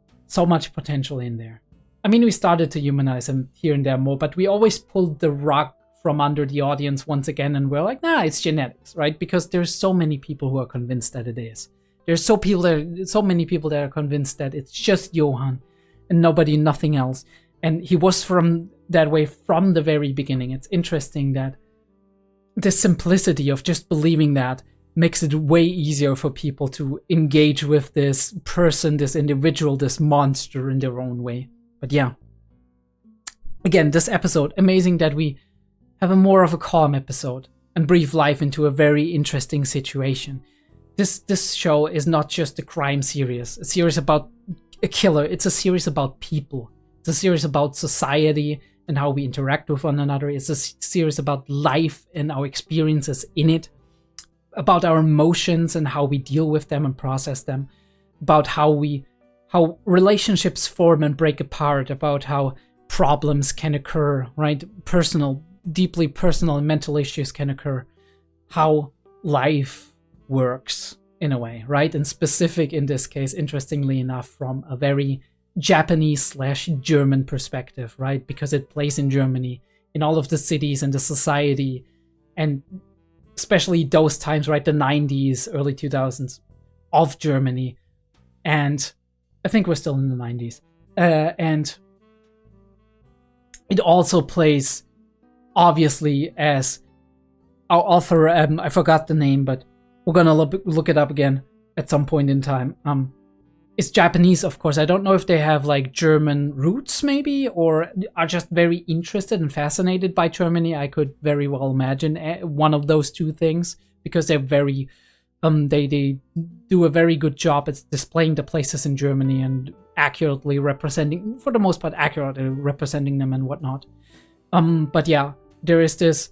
in there. I mean, we started to humanize him here and there more, but we always pulled the rug from under the audience once again, and we're like, nah, it's genetics, right? Because there's so many people who are convinced that it is. There's so many people that are convinced that it's just Johann and nothing else. And he was from that way from the very beginning. It's interesting that the simplicity of just believing that makes it way easier for people to engage with this person, this individual, this monster in their own way. But yeah, again, this episode, amazing that we have a more of a calm episode and breathe life into a very interesting situation. This show is not just a crime series, a series about a killer. It's a series about people. It's a series about society and how we interact with one another. It's a series about life and our experiences in it, about our emotions and how we deal with them and process them, about how relationships form and break apart, about how problems can occur, right? Deeply personal and mental issues can occur, how life works in a way, right? And specific in this case, interestingly enough, from a very Japanese/German perspective, right? Because it plays in Germany, in all of the cities and the society, and especially those times, right? The 90s, early 2000s of Germany. And I think we're still in the 90s. And it also plays, obviously, as our author, I forgot the name, but we're gonna look it up again at some point in time. It's Japanese, of course. I don't know if they have like German roots, maybe, or are just very interested and fascinated by Germany. I could very well imagine one of those two things, because they're very, they do a very good job at displaying the places in Germany and accurately representing, for the most part, accurately representing them and whatnot. But yeah, there is this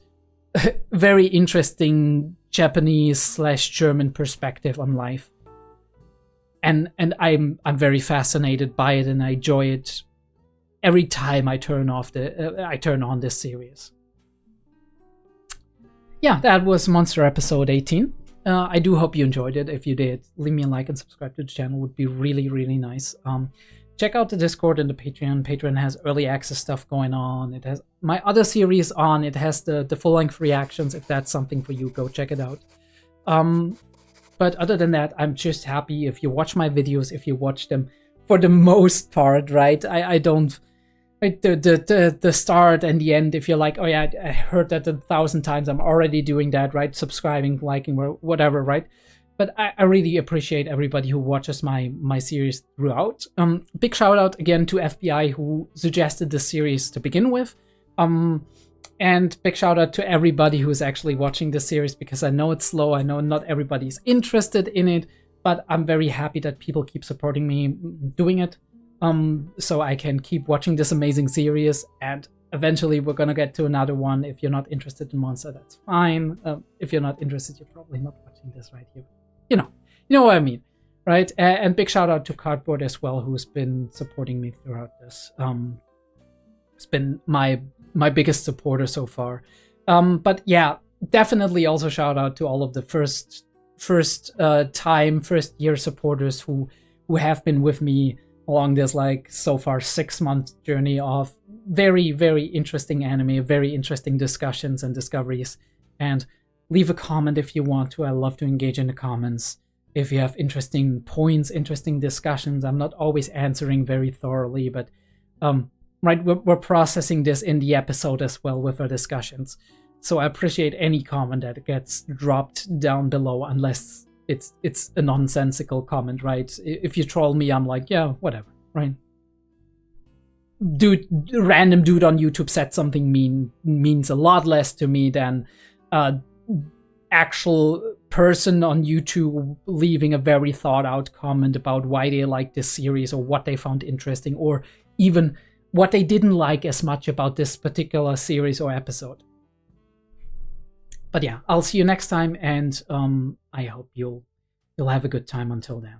very interesting Japanese/German perspective on life. And I'm very fascinated by it, and I enjoy it every time I turn on this series. Yeah, that was Monster episode 18. I do hope you enjoyed it. If you did, leave me a like and subscribe to the channel. Would be really, really nice. Check out the Discord and the Patreon. Patreon has early access stuff going on. It has my other series on. It has the full-length reactions. If that's something for you, go check it out. But other than that, I'm just happy if you watch my videos, if you watch them for the most part, right? I don't... The start and the end, if you're like, oh yeah, I heard that 1,000 times, I'm already doing that, right? Subscribing, liking, or whatever, right? But I really appreciate everybody who watches my series throughout. Big shout out again to FBI who suggested this series to begin with. And big shout out to everybody who's actually watching this series, because I know it's slow, I know not everybody's interested in it, but I'm very happy that people keep supporting me doing it. So I can keep watching this amazing series, and eventually we're gonna get to another one. If you're not interested in Monster, that's fine. If you're not interested, you're probably not watching this right here. You know what I mean, right? And big shout out to Cardboard as well, who's been supporting me throughout this. It's been my biggest supporter so far. But yeah, definitely also shout out to all of the first year supporters who have been with me along this, like, so far 6-month journey of very, very interesting anime, very interesting discussions and discoveries. And leave a comment if you want to. I love to engage in the comments. If you have interesting points, interesting discussions, I'm not always answering very thoroughly, but right, we're processing this in the episode as well with our discussions. So I appreciate any comment that gets dropped down below, unless it's a nonsensical comment, right? If you troll me, I'm like, yeah, whatever, right? Random dude on YouTube said something means a lot less to me than actual person on YouTube leaving a very thought out comment about why they like this series or what they found interesting, or even what they didn't like as much about this particular series or episode. But yeah, I'll see you next time, and I hope you'll have a good time until then.